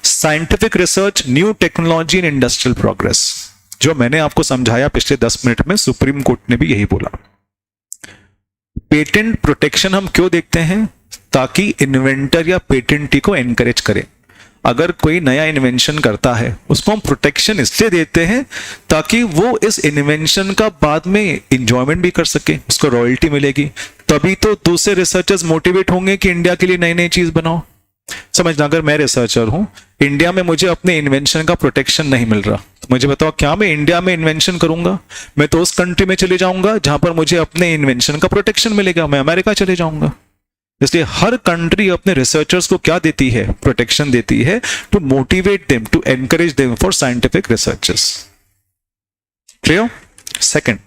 scientific research, new technology and industrial progress. जो मैंने आपको समझाया पिछले 10 मिनट में, सुप्रीम कोर्ट ने भी यही बोला। पेटेंट प्रोटेक्शन हम क्यों देखते हैं? ताकि इन्वेंटर या पेटेंटी को एनकरेज करें। अगर कोई नया इन्वेंशन करता है उसको हम प्रोटेक्शन इसलिए देते हैं ताकि वो इस इन्वेंशन का बाद में इंजॉयमेंट भी कर सके, उसको रॉयल्टी मिलेगी। तभी तो दूसरे रिसर्चर्स मोटिवेट होंगे कि इंडिया के लिए नई नई चीज बनाओ। समझना, अगर मैं रिसर्चर हूं, इंडिया में मुझे अपने इन्वेंशन का प्रोटेक्शन नहीं मिल रहा, तो मुझे बताओ क्या मैं इंडिया में इन्वेंशन करूंगा? मैं तो उस कंट्री में चले जाऊंगा जहां पर मुझे अपने इन्वेंशन का प्रोटेक्शन मिलेगा। मैं अमेरिका चले जाऊंगा। इसलिए हर कंट्री अपने रिसर्चर्स को क्या देती है? प्रोटेक्शन देती है, to motivate them, to encourage them for scientific researches. Clear? Second,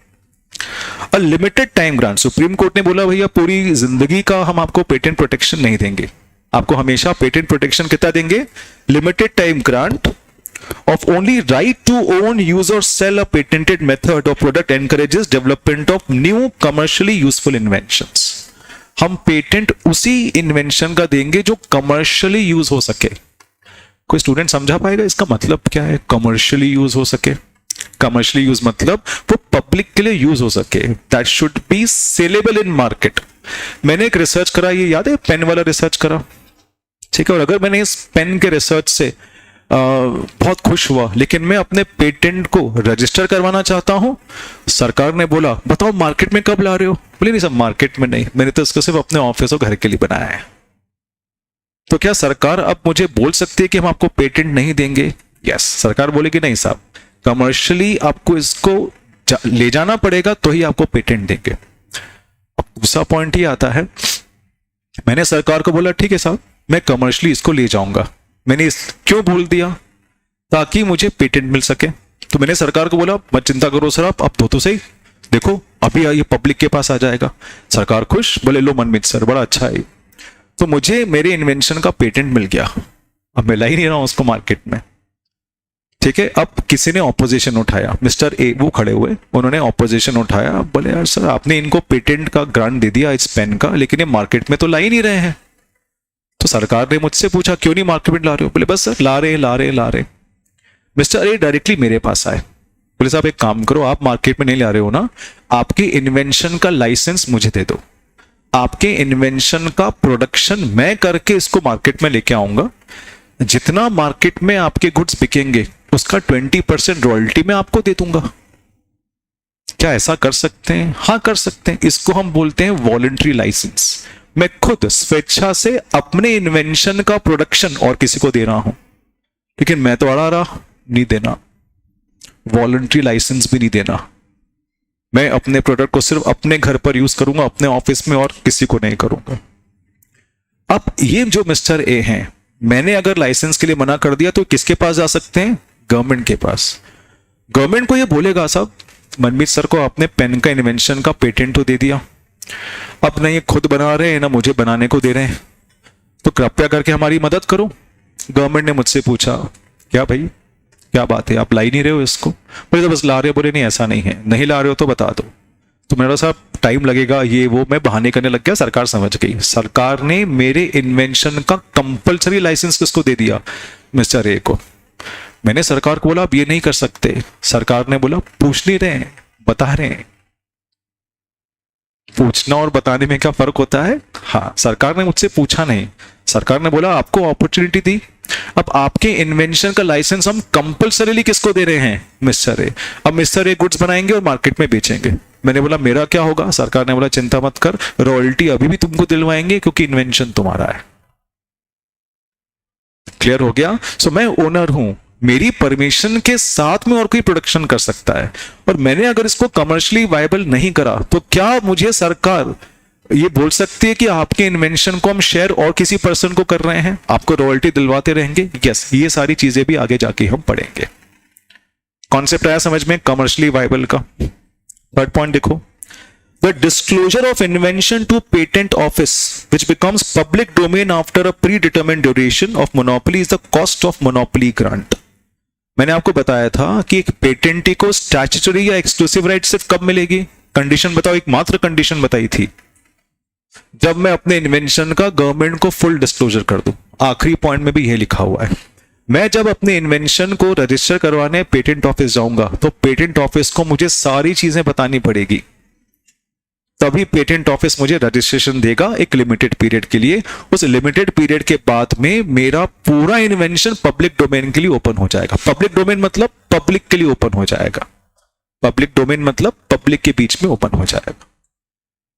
a limited time grant. Supreme Court ने बोला भैया पूरी जिंदगी का हम आपको पेटेंट प्रोटेक्शन नहीं देंगे, आपको हमेशा पेटेंट प्रोटेक्शन कितना देंगे? Limited time grant of only right to own, use or sell a patented method or product encourages development of new commercially useful inventions। हम पेटेंट उसी इन्वेंशन का देंगे जो कमर्शियली यूज हो सके। कोई स्टूडेंट समझा पाएगा इसका मतलब क्या है? कमर्शियली यूज हो सके। कमर्शियली यूज मतलब वो पब्लिक के लिए यूज हो सके, that should be saleable in market. मैंने एक रिसर्च करा, ये याद है पेन वाला रिसर्च करा, ठीक है, और अगर मैंने इस पेन के रिसर्च से बहुत खुश हुआ, लेकिन मैं अपने पेटेंट को रजिस्टर करवाना चाहता हूं, सरकार ने बोला बताओ मार्केट में कब ला रहे हो? बोले नहीं सब मार्केट में नहीं, मैंने तो इसको सिर्फ अपने ऑफिस और घर के लिए बनाया है। तो क्या सरकार अब मुझे बोल सकती है कि हम आपको पेटेंट नहीं देंगे? यस, सरकार बोलेगी नहीं साहब, कमर्शियली आपको इसको ले जाना पड़ेगा तो ही आपको पेटेंट देंगे। अब दूसरा पॉइंट ये आता है, मैंने सरकार को बोला ठीक है साहब मैं कमर्शियली इसको ले जाऊंगा, मैंने क्यों बोल दिया? ताकि मुझे पेटेंट मिल सके। तो मैंने सरकार को बोला मत चिंता करो सर, आप अब तो सही देखो अभी ये पब्लिक के पास आ जाएगा। सरकार खुश, बोले लो मनमीत सर बड़ा अच्छा है। तो मुझे मेरे इन्वेंशन का पेटेंट मिल गया, अब मैं ला ही नहीं रहा हूं उसको मार्केट में। ठीक है, अब किसी ने ऑपोजिशन उठाया, मिस्टर ए वो खड़े हुए, उन्होंने ऑपोजिशन उठाया, बोले यार सर आपने इनको पेटेंट का ग्रांट दे दिया इस पेन का, लेकिन ये मार्केट में तो ला ही नहीं रहे हैं। तो सरकार ने मुझसे पूछा क्यों नहीं मार्केट में ला रहे हो? बोले बस सर ला रहे। मिस्टर ए डायरेक्टली मेरे पास आए, बोले साहब एक काम करो, आप मार्केट में नहीं ला रहे हो ना, आपके इन्वेंशन का लाइसेंस मुझे दे दो, आपके इन्वेंशन का प्रोडक्शन मैं करके इसको मार्केट में लेके आऊंगा, जितना मार्केट में आपके गुड्स बिकेंगे उसका 20% रॉयल्टी मैं आपको दे दूंगा। क्या ऐसा कर सकते हैं? हाँ कर सकते हैं। इसको हम बोलते हैं वॉलंटरी लाइसेंस। मैं खुद स्वेच्छा से अपने इन्वेंशन का प्रोडक्शन और किसी को दे रहा हूं, लेकिन मैं तो अड़ा रहा नहीं देना, वॉलंटरी लाइसेंस भी नहीं देना। मैं अपने प्रोडक्ट को सिर्फ अपने घर पर यूज करूंगा, अपने ऑफिस में, और किसी को नहीं करूंगा। अब ये जो मिस्टर ए हैं, मैंने अगर लाइसेंस के लिए मना कर दिया तो किसके पास जा सकते हैं? गवर्नमेंट के पास। गवर्नमेंट को ये बोलेगा, साहब मनमीत सर को आपने पेन का इन्वेंशन का पेटेंट तो दे दिया, अब ना ये खुद बना रहे हैं ना मुझे बनाने को दे रहे हैं, तो कृपया करके हमारी मदद करो। गवर्नमेंट ने मुझसे पूछा, क्या भाई क्या बात है, आप ला ही नहीं रहे हो इसको? बोले तो बस ला रहे हो। बोले नहीं ऐसा नहीं है, नहीं ला रहे हो तो बता दो। तो मेरा साहब टाइम लगेगा, ये वो, मैं बहाने करने लग गया। सरकार समझ गई। सरकार ने मेरे इन्वेंशन का कंपलसरी लाइसेंस किसको दे दिया? मिस्टर ए को। मैंने सरकार को बोला आप ये नहीं कर सकते। सरकार ने बोला पूछ नहीं रहे हैं, बता रहे हैं। पूछना और बताने में क्या फर्क होता है? हाँ, सरकार ने मुझसे पूछा नहीं, सरकार ने बोला आपको अपॉर्चुनिटी दी। अब आपके इन्वेंशन का लाइसेंस हम कंपलसरीली किसको दे रहे हैं? Mister A. अब मिस्टर ए गुड्स बनाएंगे और मार्केट में बेचेंगे। मैंने बोला मेरा क्या होगा? सरकार ने बोला चिंता मत कर, रॉयल्टी अभी भी तुमको दिलवाएंगे क्योंकि इन्वेंशन तुम्हारा है। क्लियर हो गया? सो मैं ओनर हूं, मेरी परमिशन के साथ में और कोई प्रोडक्शन कर सकता है, और मैंने अगर इसको कमर्शियली वायबल नहीं करा तो क्या मुझे सरकार ये बोल सकती है कि आपके इन्वेंशन को हम शेयर और किसी पर्सन को कर रहे हैं, आपको रॉयल्टी दिलवाते रहेंगे? यस, ये सारी चीजें भी आगे जाके हम पढ़ेंगे। कॉन्सेप्ट आया समझ में कमर्शियली वायबल का? थर्ड पॉइंट देखो, the disclosure of invention to patent office which becomes public domain after a predetermined duration of monopoly is the cost of monopoly grant। मैंने आपको बताया था कि एक पेटेंटी को स्टैट्यूटरी या एक्सक्लूसिव राइट सिर्फ कब मिलेगी? कंडीशन बताओ, एक मात्र कंडीशन बताई थी, जब मैं अपने इन्वेंशन का गवर्नमेंट को फुल डिस्क्लोजर कर दूं। आखिरी पॉइंट में भी यह लिखा हुआ है। मैं जब अपने इन्वेंशन को रजिस्टर करवाने पेटेंट ऑफिस जाऊंगा तो पेटेंट ऑफिस को मुझे सारी चीजें बतानी पड़ेगी, तभी पेटेंट ऑफिस मुझे रजिस्ट्रेशन देगा एक लिमिटेड पीरियड के लिए। उस लिमिटेड पीरियड के बाद में मेरा पूरा इन्वेंशन पब्लिक डोमेन के लिए ओपन हो जाएगा। पब्लिक डोमेन मतलब पब्लिक के लिए ओपन हो जाएगा। पब्लिक डोमेन मतलब पब्लिक के बीच में ओपन हो जाएगा।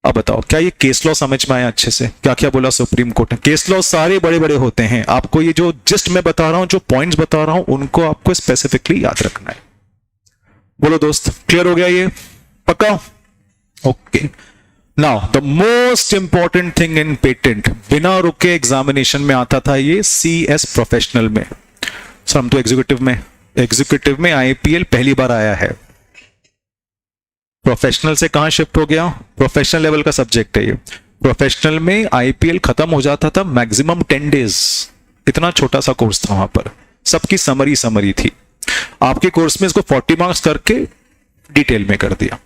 अब बताओ क्या ये केस लॉ समझ में आया अच्छे से? क्या क्या बोला सुप्रीम कोर्ट ने? केस लॉ सारे बड़े बड़े होते हैं, आपको ये जो जस्ट मैं बता रहा हूं, जो पॉइंट्स बता रहा हूं, उनको आपको स्पेसिफिकली याद रखना है। बोलो दोस्त, क्लियर हो गया ये? पक्का? Okay. Now the most important thing in patent, बिना रुके एग्जामिनेशन में आता था ये CS प्रोफेशनल में। सर हम तो एग्जीक्यूटिव में IPL पहली बार आया है। प्रोफेशनल से कहां शिफ्ट हो गया? प्रोफेशनल लेवल का सब्जेक्ट है ये। प्रोफेशनल में IPL खत्म हो जाता था मैक्सिमम 10 डेज। इतना छोटा सा कोर्स था, वहां पर सबकी समरी थी। आपके कोर्स में इसको 40 मार्क्स करके डिटेल में कर दिया।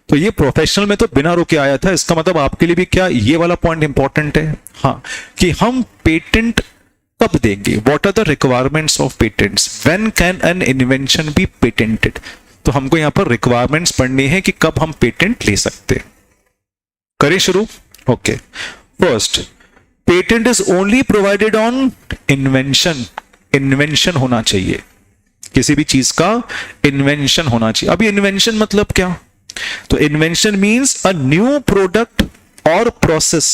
तो ये प्रोफेशनल में तो बिना रुके आया था। इसका मतलब आपके लिए भी क्या ये वाला पॉइंट इंपॉर्टेंट है? हाँ, कि हम पेटेंट कब देंगे? What are the requirements of patents? When can an invention be patented? तो हमको यहां पर रिक्वायरमेंट्स पढ़नी है कि कब हम पेटेंट ले सकते। करें शुरू? Okay. First, patent is only provided on invention. Invention होना चाहिए, किसी भी चीज का इन्वेंशन होना चाहिए। अभी इन्वेंशन मतलब क्या? तो invention means a new product और process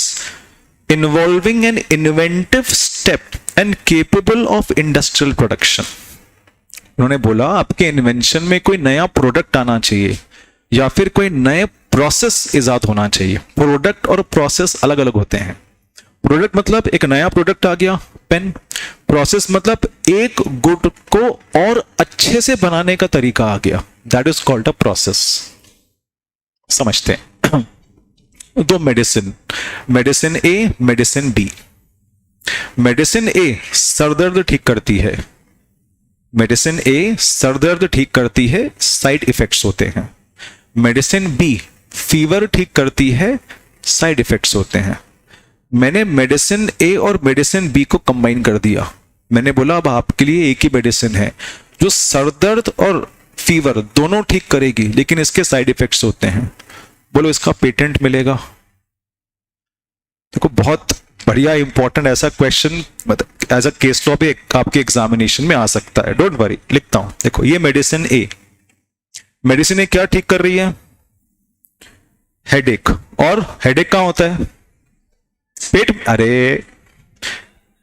involving an inventive step and capable of industrial production. उन्होंने बोला आपके इन्वेंशन में कोई नया प्रोडक्ट आना चाहिए या फिर कोई नए प्रोसेस इजाद होना चाहिए। प्रोडक्ट और प्रोसेस अलग अलग होते हैं। प्रोडक्ट मतलब एक नया प्रोडक्ट आ गया, पेन। प्रोसेस मतलब एक गुड को और अच्छे से बनाने का तरीका आ गया, that is called a process. समझते हैं? दो मेडिसिन, मेडिसिन ए, मेडिसिन बी। मेडिसिन ए सरदर्द ठीक करती है, मेडिसिन ए सरदर्द ठीक करती है, साइड इफेक्ट्स होते हैं। मेडिसिन बी फीवर ठीक करती है, साइड इफेक्ट्स होते हैं। मैंने मेडिसिन ए और मेडिसिन बी को कंबाइन कर दिया। मैंने बोला अब आपके लिए एक ही मेडिसिन है जो सरदर्द और फीवर दोनों ठीक करेगी, लेकिन इसके साइड इफेक्ट्स होते हैं। बोलो इसका पेटेंट मिलेगा? देखो बहुत बढ़िया इंपॉर्टेंट ऐसा question as a case law भी आपके एग्जामिनेशन में आ सकता है। डोंट वरी, लिखता हूं। देखो ये मेडिसिन ए, मेडिसिन ए क्या ठीक कर रही है? हेडेक, और हेडेक कहां होता है? पेट, अरे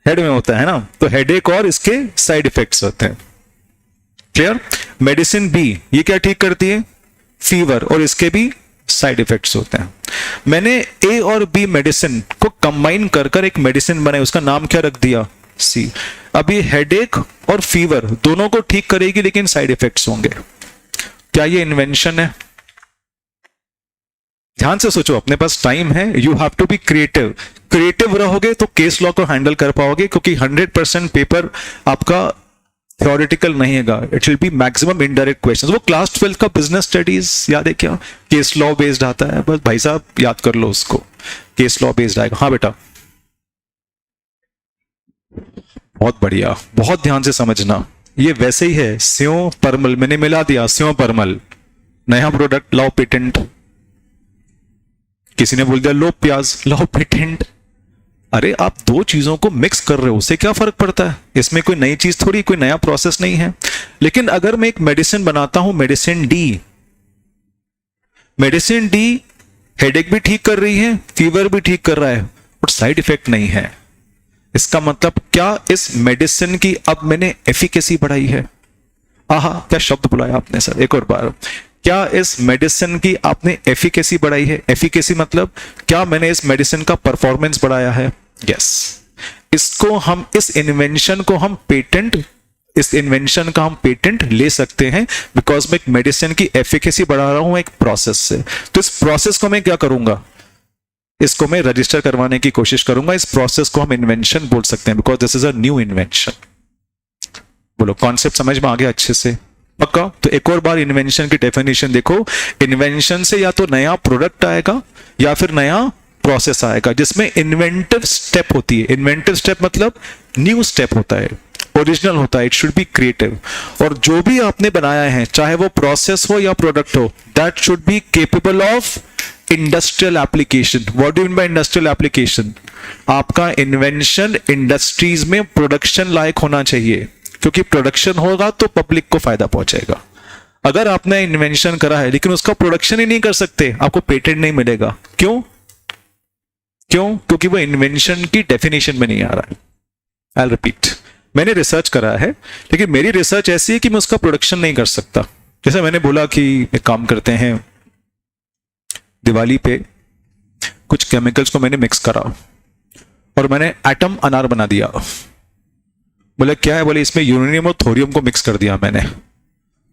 हेड में होता है ना, तो हेडेक और इसके साइड इफेक्ट्स होते हैं। क्लियर? मेडिसिन बी ये क्या ठीक करती है? फीवर, और इसके भी साइड इफेक्ट्स होते हैं। मैंने ए और बी मेडिसिन को कंबाइन कर कर एक मेडिसिन बनाई, उसका नाम क्या रख दिया? सी। अब ये हेडेक और फीवर दोनों को ठीक करेगी, लेकिन साइड इफेक्ट्स होंगे। क्या ये इन्वेंशन है? ध्यान से सोचो, अपने पास टाइम है, you have to be creative. Creative रहोगे तो केस लॉ को हैंडल कर पाओगे, क्योंकि 100% पेपर आपका थ्योरेटिकल नहीं है, it will be maximum indirect questions. वो क्लास 12 का बिजनेस स्टडीज याद है क्या? केस लॉ बेस्ड आता है, बस भाई साहब याद कर लो उसको, केस लॉ बेस्ड आएगा। हाँ बेटा, बहुत बढ़िया, बहुत ध्यान से समझना। ये वैसे ही है, स्यों परमल मैंने मिला दिया, स्यों परमल नया प्रोडक्ट, लाओ पेटेंट। किसी ने बोल दिया लो प्याज, लाओ पेटेंट। अरे आप दो चीजों को मिक्स कर रहे हो, उससे क्या फर्क पड़ता है? इसमें कोई नई चीज थोड़ी, कोई नया प्रोसेस नहीं है। लेकिन अगर मैं एक मेडिसिन बनाता हूं, medicine D, medicine D headache भी ठीक कर रही है, फीवर भी ठीक कर रहा है, बट साइड इफेक्ट नहीं है। इसका मतलब क्या इस मेडिसिन की अब मैंने एफिकेसी बढ़ाई है? आहा, क्या शब्द बुलाया आपने सर, एक और बार। क्या इस मेडिसिन की आपने एफिकेसी बढ़ाई है? एफिकेसी मतलब क्या मैंने इस मेडिसिन का परफॉर्मेंस बढ़ाया है? यस। इसको हम, इस इन्वेंशन को हम पेटेंट, इस इन्वेंशन का हम पेटेंट ले सकते हैं, बिकॉज मैं एक मेडिसिन की एफिकेसी बढ़ा रहा हूं एक प्रोसेस से। तो इस प्रोसेस को मैं क्या करूंगा? इसको मैं रजिस्टर करवाने की कोशिश करूंगा। इस प्रोसेस को हम इन्वेंशन बोल सकते हैं, because this is a new invention. बोलो, कॉन्सेप्ट समझ में आ गया अच्छे से? पक्का? तो एक और बार इन्वेंशन की डेफिनेशन देखो। इन्वेंशन से या तो नया प्रोडक्ट आएगा या फिर नया प्रोसेस आएगा, जिसमें इन्वेंटिव स्टेप होती है। इन्वेंटिव स्टेप मतलब न्यू स्टेप होता है, ओरिजिनल होता है, इट शुड बी क्रिएटिव। और जो भी आपने बनाया है, चाहे वो प्रोसेस हो या प्रोडक्ट हो, that should be capable of industrial application. What do you mean bye industrial application? आपका इन्वेंशन इंडस्ट्रीज में प्रोडक्शन लायक होना चाहिए, क्योंकि प्रोडक्शन होगा तो पब्लिक को फायदा पहुंचेगा। अगर आपने इन्वेंशन करा है लेकिन उसका प्रोडक्शन ही नहीं कर सकते, आपको पेटेंट नहीं मिलेगा। क्यों? क्योंकि वो इन्वेंशन की डेफिनेशन में नहीं आ रहा है। आई रिपीट, मैंने रिसर्च करा है, लेकिन मेरी रिसर्च ऐसी है कि मैं उसका प्रोडक्शन नहीं कर सकता। जैसे मैंने बोला कि एक काम करते हैं, दिवाली पे कुछ केमिकल्स को मैंने मिक्स करा और मैंने एटम अनार बना दिया। बोले क्या है? बोले इसमें यूरेनियम और थोरियम को मिक्स कर दिया मैंने।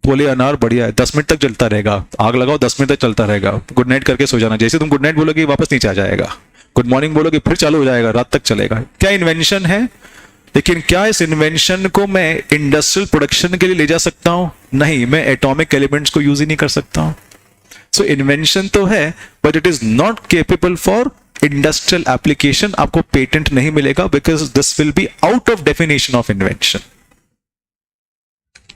बोले अनार बढ़िया है, 10 मिनट तक चलता रहेगा, आग लगाओ 10 मिनट तक चलता रहेगा, गुड नाइट करके सो जाना। जैसे तुम गुड नाइट बोलोगे वापस नीचे आ जाएगा, गुड मॉर्निंग बोलोगे फिर चालू हो जाएगा, रात तक चलेगा। क्या इन्वेंशन है? लेकिन क्या इस इन्वेंशन को मैं इंडस्ट्रियल प्रोडक्शन के लिए ले जा सकता हूं? नहीं, मैं एटॉमिक एलिमेंट्स को यूज ही नहीं कर सकता हूं। सो इन्वेंशन तो है, but it is not capable for industrial application. आपको पेटेंट नहीं मिलेगा, because this will be out of definition of invention.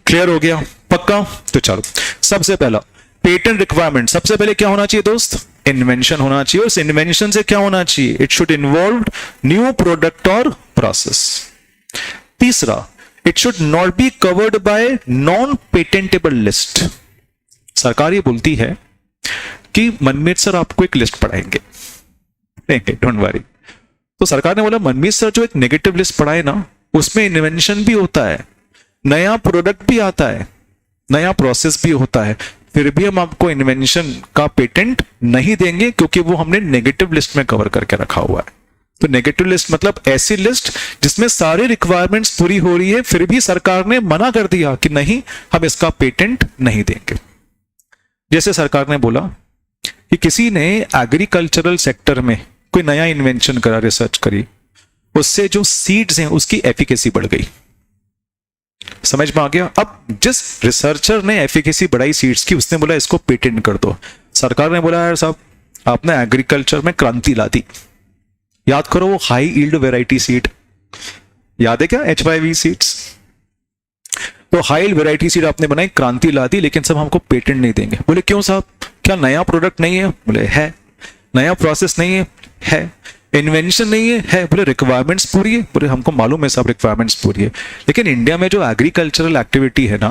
Clear हो गया? पक्का? तो चलो, सबसे पहला पेटेंट रिक्वायरमेंट, सबसे पहले क्या होना चाहिए दोस्त? इन्वेंशन होना चाहिए। उस इन्वेंशन से क्या होना चाहिए? It should involve new product और प्रोसेस। तीसरा, it should not be covered by non patentable list. सरकार ये बोलती है कि मनमीत सर आपको एक लिस्ट पढ़ाएंगे, डोंट वरी। तो सरकार ने बोला मनमीत सर जो एक नेगेटिव लिस्ट पढ़ाए ना, उसमें इन्वेंशन भी होता है, नया प्रोडक्ट भी आता है, नया प्रोसेस भी होता है, फिर भी हम आपको इन्वेंशन का पेटेंट नहीं देंगे, क्योंकि वो हमने नेगेटिव लिस्ट में कवर करके रखा हुआ है। तो नेगेटिव लिस्ट मतलब ऐसी लिस्ट जिसमें सारे रिक्वायरमेंट्स पूरी हो रही है, फिर भी सरकार ने मना कर दिया कि नहीं, हम इसका पेटेंट नहीं देंगे। जैसे सरकार ने बोला कि किसी ने एग्रीकल्चरल सेक्टर में कोई नया इन्वेंशन करा, रिसर्च करी, उससे जो सीड्स हैं उसकी एफिकेसी बढ़ गई। समझ में आ गया? अब जिस रिसर्चर ने एफिकेसी बढ़ाई सीड्स की, उसने बोला इसको पेटेंट कर दो। सरकार ने बोला यार साहब, आपने एग्रीकल्चर में क्रांति ला दी। याद करो वो हाई यील्ड वेराइटी सीड, याद है क्या? HYV seeds. तो हाई यील्ड वेराइटी सीड आपने बनाई, क्रांति ला दी, लेकिन सब हमको पेटेंट नहीं देंगे। बोले क्यों साहब? क्या नया प्रोडक्ट नहीं है? बोले है। नया प्रोसेस नहीं है? है। इन्वेंशन नहीं है? है। बोले रिक्वायरमेंट्स पूरी है? बोले हमको मालूम है सब रिक्वायरमेंट्स पूरी है, लेकिन इंडिया में जो एग्रीकल्चरल एक्टिविटी है ना,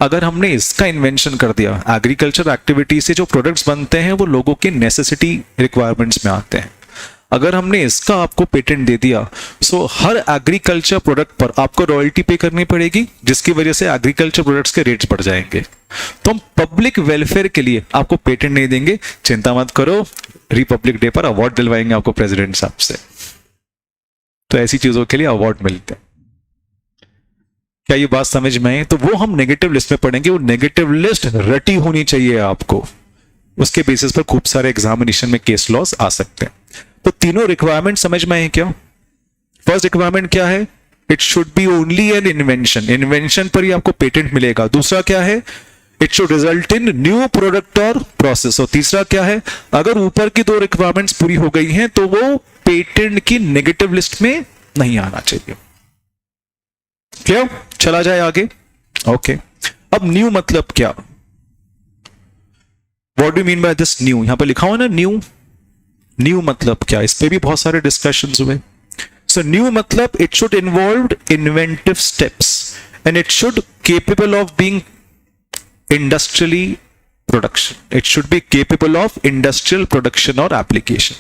अगर हमने इसका इन्वेंशन कर दिया, एग्रीकल्चर एक्टिविटी से जो प्रोडक्ट्स बनते हैं वो लोगों के नेसेसिटी रिक्वायरमेंट्स में आते हैं, अगर हमने इसका आपको पेटेंट दे दिया, सो हर एग्रीकल्चर प्रोडक्ट पर आपको रॉयल्टी पे करनी पड़ेगी, जिसकी वजह से एग्रीकल्चर प्रोडक्ट्स के रेट्स बढ़ जाएंगे। तो हम पब्लिक वेलफेयर के लिए आपको पेटेंट नहीं देंगे, चिंता मत करो, रिपब्लिक डे पर अवार्ड दिलवाएंगे आपको प्रेसिडेंट साहब से। तो ऐसी चीजों के लिए अवार्ड मिलते हैं। क्या ये बात समझ में है? तो वो हम नेगेटिव लिस्ट में पढ़ेंगे, वो नेगेटिव लिस्ट रटी होनी चाहिए आपको, उसके बेसिस पर खूब सारे एग्जामिनेशन में केस लॉस आ सकते हैं। तो तीनों रिक्वायरमेंट समझ में है क्या? फर्स्ट रिक्वायरमेंट क्या है? It should B only an invention, invention पर ही आपको पेटेंट मिलेगा। दूसरा क्या है? It should result in new product और प्रोसेस। और तीसरा क्या है? अगर ऊपर की दो रिक्वायरमेंट्स पूरी हो गई हैं तो वो पेटेंट की नेगेटिव लिस्ट में नहीं आना चाहिए। क्लियर? चला जाए आगे। ओके, अब न्यू मतलब क्या? What do mean by this new? यहां पर लिखा हुआ ना न्यू, न्यू मतलब क्या? इस पे भी बहुत सारे डिस्कशंस हुए। सो न्यू मतलब it should involve inventive steps and it should capable of being industrially production, it should be capable of industrial production और एप्लीकेशन।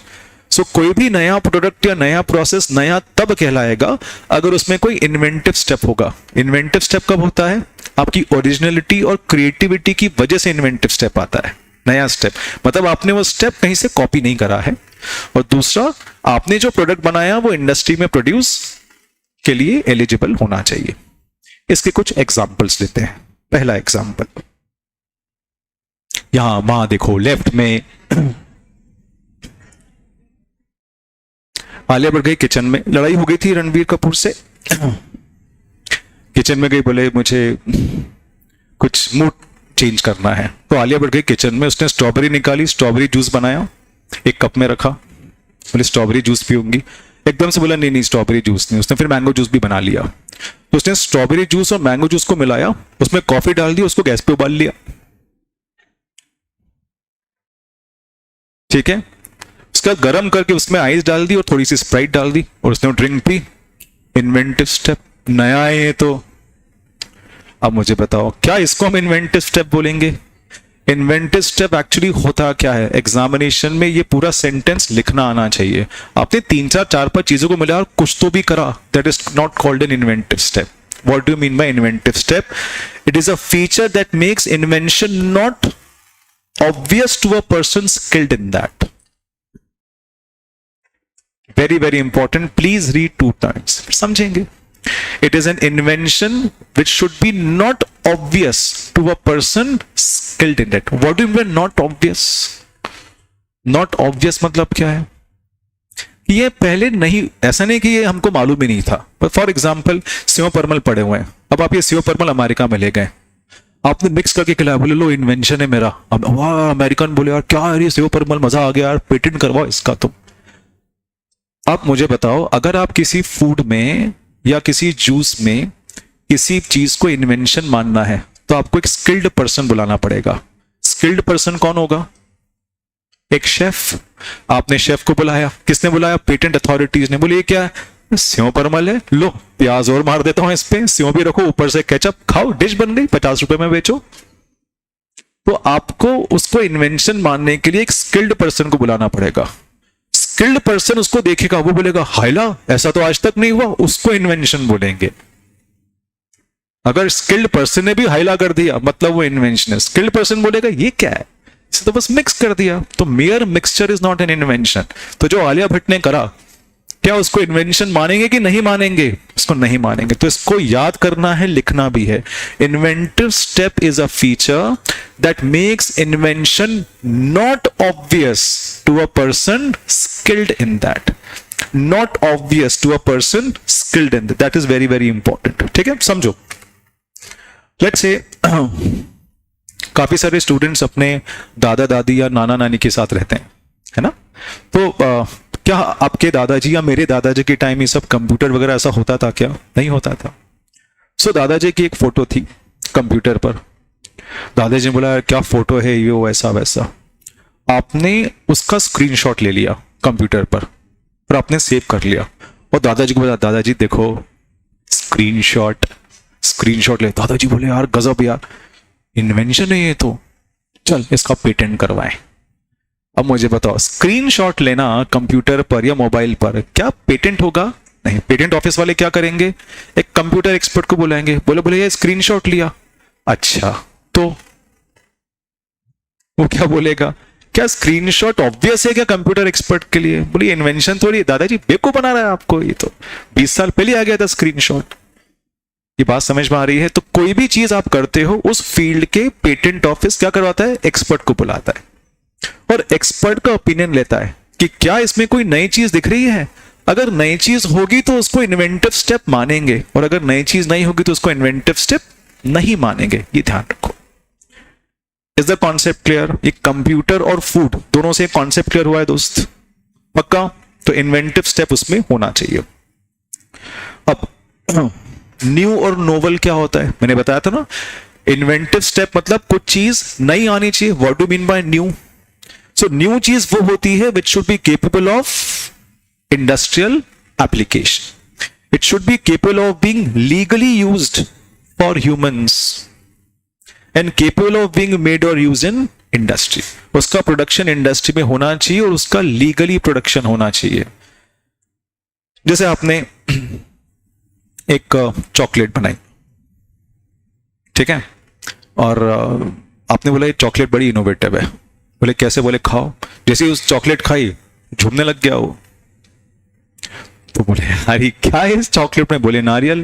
सो कोई भी नया प्रोडक्ट या नया प्रोसेस नया तब कहलाएगा अगर उसमें कोई इन्वेंटिव स्टेप होगा। इन्वेंटिव स्टेप कब होता है? आपकी ओरिजिनलिटी और क्रिएटिविटी की वजह से इन्वेंटिव स्टेप आता है, नया स्टेप। मतलब आपने वो स्टेप कहीं से कॉपी नहीं करा है। और दूसरा, आपने जो प्रोडक्ट बनाया वो इंडस्ट्री में प्रोड्यूस के लिए एलिजिबल होना चाहिए। इसके कुछ एग्जांपल्स लेते हैं। पहला एग्जांपल यहां वहां देखो लेफ्ट में, आलिया भट्ट गई किचन में, लड़ाई हो गई थी रणबीर कपूर से। किचन में गई, बोले मुझे कुछ मूड चेंज करना है। तो आलिया भट्ट गई किचन में, उसने स्ट्रॉबेरी निकाली, स्ट्रॉबेरी जूस बनाया, एक कप में रखा, बोले स्ट्रॉबेरी जूस पीऊंगी। एकदम से बोला नहीं नहीं स्ट्रॉबेरी जूस नहीं। उसने फिर मैंगो जूस भी बना लिया। तो उसने स्ट्रॉबेरी जूस और मैंगो जूस को मिलाया, उसमें कॉफी डाल दी, उसको गैस पे उबाल लिया। ठीक है, उसका गर्म करके उसमें आइस डाल दी और थोड़ी सी स्प्राइट डाल दी और उसने ड्रिंक पी। इन्वेंटिव स्टेप, नया है ये तो। अब मुझे बताओ क्या इसको हम इन्वेंटिव स्टेप बोलेंगे? इन्वेंटिव स्टेप एक्चुअली होता क्या है? एग्जामिनेशन में ये पूरा सेंटेंस लिखना आना चाहिए। आपने 3-4 चीजों को मिला और कुछ तो भी करा, that is not called an inventive step. What do you mean by inventive step? It is a feature that makes invention not obvious to a person skilled in that. Very very important, please read 2 times, समझेंगे। It is an invention which should be not obvious to a person skilled in it. What do you mean not obvious? Not obvious मतलब क्या है? ये पहले नहीं, ऐसा नहीं कि ये हमको मालूम ही नहीं था। फॉर एग्जाम्पल सेव परमल पड़े हुए हैं, अब आप ये सेव परमल अमेरिका में ले गए, आपने मिक्स करके खिलाया, बोले लो इन्वेंशन है मेरा। अब वाह, अमेरिकन बोले यार क्या है ये सेव परमल, मजा आ गया यार, पेटेंट करवाओ इसका। तुम आप मुझे बताओ, अगर आप किसी फूड में या किसी जूस में किसी चीज को इन्वेंशन मानना है तो आपको एक स्किल्ड पर्सन बुलाना पड़ेगा। स्किल्ड पर्सन कौन होगा? एक शेफ। आपने शेफ को बुलाया, किसने बुलाया? पेटेंट अथॉरिटीज ने। बोले ये क्या है? सेव परमल है, लो प्याज और मार देता हूं इस पे, सेव भी रखो, ऊपर से केचप, खाओ, डिश बन गई, 50 रुपए में बेचो। तो आपको उसको इन्वेंशन मानने के लिए एक स्किल्ड पर्सन को बुलाना पड़ेगा। स्किल्ड पर्सन उसको देखेगा, वो बोलेगा हायला ऐसा तो आज तक नहीं हुआ, उसको इन्वेंशन बोलेंगे। अगर स्किल्ड पर्सन ने भी हायला कर दिया मतलब वो इन्वेंशन है। स्किल्ड पर्सन बोलेगा ये क्या है, इसे तो बस मिक्स कर दिया। तो mayor mixture is not an invention. तो जो आलिया भट्ट ने करा, क्या उसको इन्वेंशन मानेंगे कि नहीं मानेंगे? उसको नहीं मानेंगे। तो इसको याद करना है, लिखना भी है। Inventive step is a feature that makes invention not obvious to a person skilled in that. Not obvious to a person skilled in that is very very important. ठीक है, समझो। लेट्स से काफी सारे स्टूडेंट्स अपने दादा दादी या नाना नानी के साथ रहते हैं, है ना? तो क्या आपके दादाजी या मेरे दादाजी के टाइम ये सब कंप्यूटर वगैरह ऐसा होता था क्या? नहीं होता था। सो दादाजी की एक फोटो थी कंप्यूटर पर। दादाजी ने बोला क्या फोटो है ये, वो ऐसा वैसा। आपने उसका स्क्रीनशॉट ले लिया कंप्यूटर पर और आपने सेव कर लिया और दादाजी को बोला दादाजी देखो स्क्रीनशॉट। स्क्रीनशॉट ले, दादाजी बोले यार गजब यार, इन्वेंशन है ये तो, चल इसका पेटेंट करवाएं। अब मुझे बताओ, स्क्रीनशॉट लेना कंप्यूटर पर या मोबाइल पर क्या पेटेंट होगा? नहीं। पेटेंट ऑफिस वाले क्या करेंगे, एक कंप्यूटर एक्सपर्ट को बुलाएंगे, बोले बोले ये स्क्रीनशॉट लिया, अच्छा तो वो क्या बोलेगा, क्या स्क्रीनशॉट ऑब्वियस है क्या कंप्यूटर एक्सपर्ट के लिए? बोलिए इन्वेंशन थोड़ी, दादाजी बेवकूफ बना रहा है आपको, ये तो 20 साल पहले आ गया था स्क्रीनशॉट। ये बात समझ में आ रही है? तो कोई भी चीज आप करते हो उस फील्ड के पेटेंट ऑफिस क्या करवाता है, एक्सपर्ट को बुलाता है और एक्सपर्ट का ओपिनियन लेता है कि क्या इसमें कोई नई चीज दिख रही है। अगर नई चीज होगी तो उसको इन्वेंटिव स्टेप मानेंगे, और अगर नई चीज नहीं होगी तो उसको इन्वेंटिव स्टेप नहीं मानेंगे। ये ध्यान रखो। Is the concept clear? ये कंप्यूटर और फूड दोनों से कॉन्सेप्ट क्लियर हुआ है दोस्त? पक्का? तो इन्वेंटिव स्टेप उसमें होना चाहिए। अब न्यू और नोवल क्या होता है? मैंने बताया था ना, इन्वेंटिव स्टेप मतलब कुछ चीज नई आनी चाहिए। What do mean bye new? So new चीज वो होती है which should be capable of industrial application, it should be capable of being legally used for humans and capable of being made और यूज इन इंडस्ट्री। उसका production industry में होना चाहिए और उसका लीगली प्रोडक्शन होना चाहिए। जैसे आपने एक चॉकलेट बनाई, ठीक है, और आपने बोला ये चॉकलेट बड़ी इनोवेटिव है। बोले कैसे? बोले खाओ। जैसे ही उस चॉकलेट खाई झूमने लग गया वो। तो बोले यार ये क्या है इस चॉकलेट में? बोले नारियल।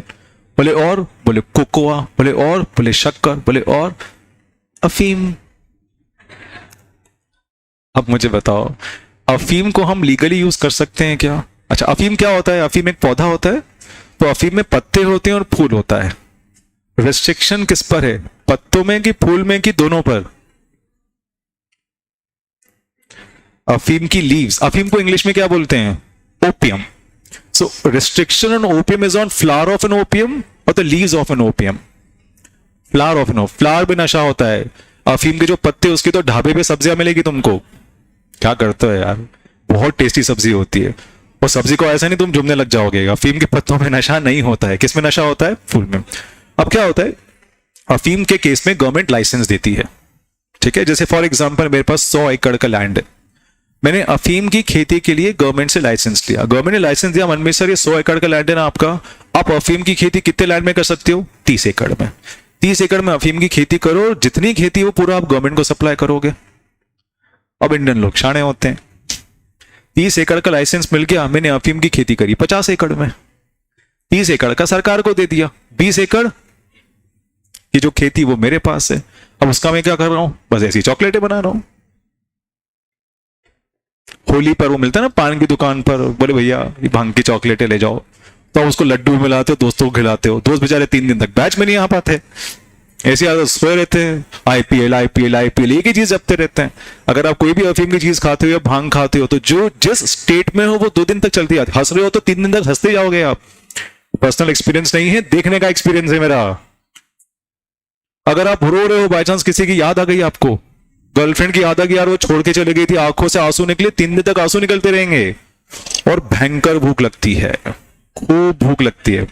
बोले और? बोले कोकोआ। बोले और? बोले शक्कर। बोले और? अफीम। अब मुझे बताओ, अफीम को हम लीगली यूज कर सकते हैं क्या? अच्छा, अफीम क्या होता है? अफीम एक पौधा होता है, तो अफीम में पत्ते होते हैं और फूल होता है। रिस्ट्रिक्शन किस पर है, पत्तों में कि फूल में कि दोनों पर? अफीम की लीव्स, अफीम को इंग्लिश में क्या बोलते हैं? Opium. So restriction on opium is on flower of an opium और the leaves of an opium. Flower of an, flower भी नशा होता है। अफीम के जो पत्ते, उसकी तो ढाबे पे सब्जियां मिलेगी तुमको। क्या करते हो यार, बहुत टेस्टी सब्जी होती है, और सब्जी को ऐसा नहीं तुम झूमने लग जाओगे। अफीम के पत्तों में नशा नहीं होता है। किस में नशा होता है? फूल में। अब क्या होता है, अफीम के केस में गवर्नमेंट लाइसेंस देती है, ठीक है। जैसे फॉर एग्जांपल मेरे पास 100 एकड़ का लैंड है, मैंने अफीम की खेती के लिए गवर्नमेंट से लाइसेंस लिया। गवर्नमेंट ने लाइसेंस दिया, मन में सर ये 100 एकड़ का लैंड है ना आपका, आप अफीम की खेती कितने लैंड में कर सकते हो? 30 एकड़ में। 30 एकड़ में अफीम की खेती करो, जितनी खेती वो पूरा आप गवर्नमेंट को सप्लाई करोगे। अब इंडियन लोग शाणे होते हैं, 30 एकड़ का लाइसेंस मिल गया, मैंने अफीम की खेती करी 50 एकड़ में, 30 एकड़ का सरकार को दे दिया, 20 एकड़ की जो खेती वो मेरे पास है। अब उसका मैं क्या कर रहा हूं? बस ऐसी चॉकलेटें बना रहा हूं। होली पर वो मिलता है ना पान की दुकान पर, बोले भैया ये भांग की चॉकलेटें ले जाओ, तो उसको लड्डू मिलाते हो, दोस्तों को खिलाते हो। दोस्त बेचारे 3 दिन तक बैच में नहीं आ पाते, ऐसे आदत सोए रहते हैं, आईपीएल आईपीएल आईपीएल एक ही चीज जपते रहते हैं। अगर आप कोई भी अफीम की चीज खाते हो या भांग खाते हो, तो जो जिस स्टेट में हो वो 2 दिन तक चलती है। हंस रहे हो तो 3 दिन तक हंसते जाओगे आप। पर्सनल एक्सपीरियंस नहीं है, देखने का एक्सपीरियंस है मेरा। अगर आप रो रहे हो, बाई चांस किसी की याद आ गई आपको, गर्लफ्रेंड की याद आ गई, यार वो छोड़ के चले गई थी, आंखों से आंसू निकले, 3 दिन तक आंसू निकलते रहेंगे, और भयंकर भूख लगती है, खूब भूख लगती है।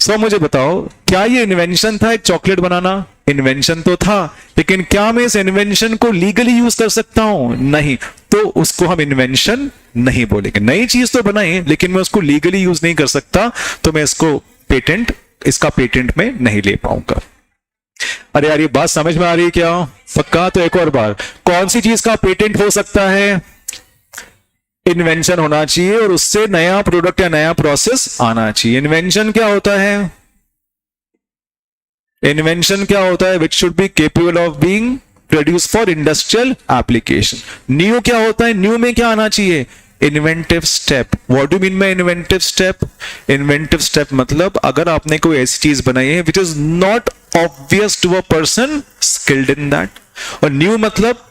सो मुझे बताओ, क्या ये इन्वेंशन था एक चॉकलेट बनाना? इन्वेंशन तो था, लेकिन क्या मैं इस इन्वेंशन को लीगली यूज कर सकता हूं? नहीं। तो उसको हम इन्वेंशन नहीं बोलेंगे। नई चीज तो बनाई लेकिन मैं उसको लीगली यूज नहीं कर सकता, तो मैं इसको पेटेंट, इसका पेटेंट में नहीं ले पाऊंगा। अरे यार ये बात समझ में आ रही है क्या? पक्का? तो एक और बार, कौन सी चीज का पेटेंट हो सकता है? इन्वेंशन होना चाहिए और उससे नया प्रोडक्ट या नया प्रोसेस आना चाहिए। इन्वेंशन क्या होता है? इन्वेंशन क्या होता है? Which should be capable of being produce for industrial application. New क्या होता है? न्यू में क्या आना चाहिए? Inventive step. What do mean by inventive step? Inventive step मतलब अगर आपने कोई ऐसी चीज बनाई है which is not obvious to a person skilled in that, और न्यू मतलब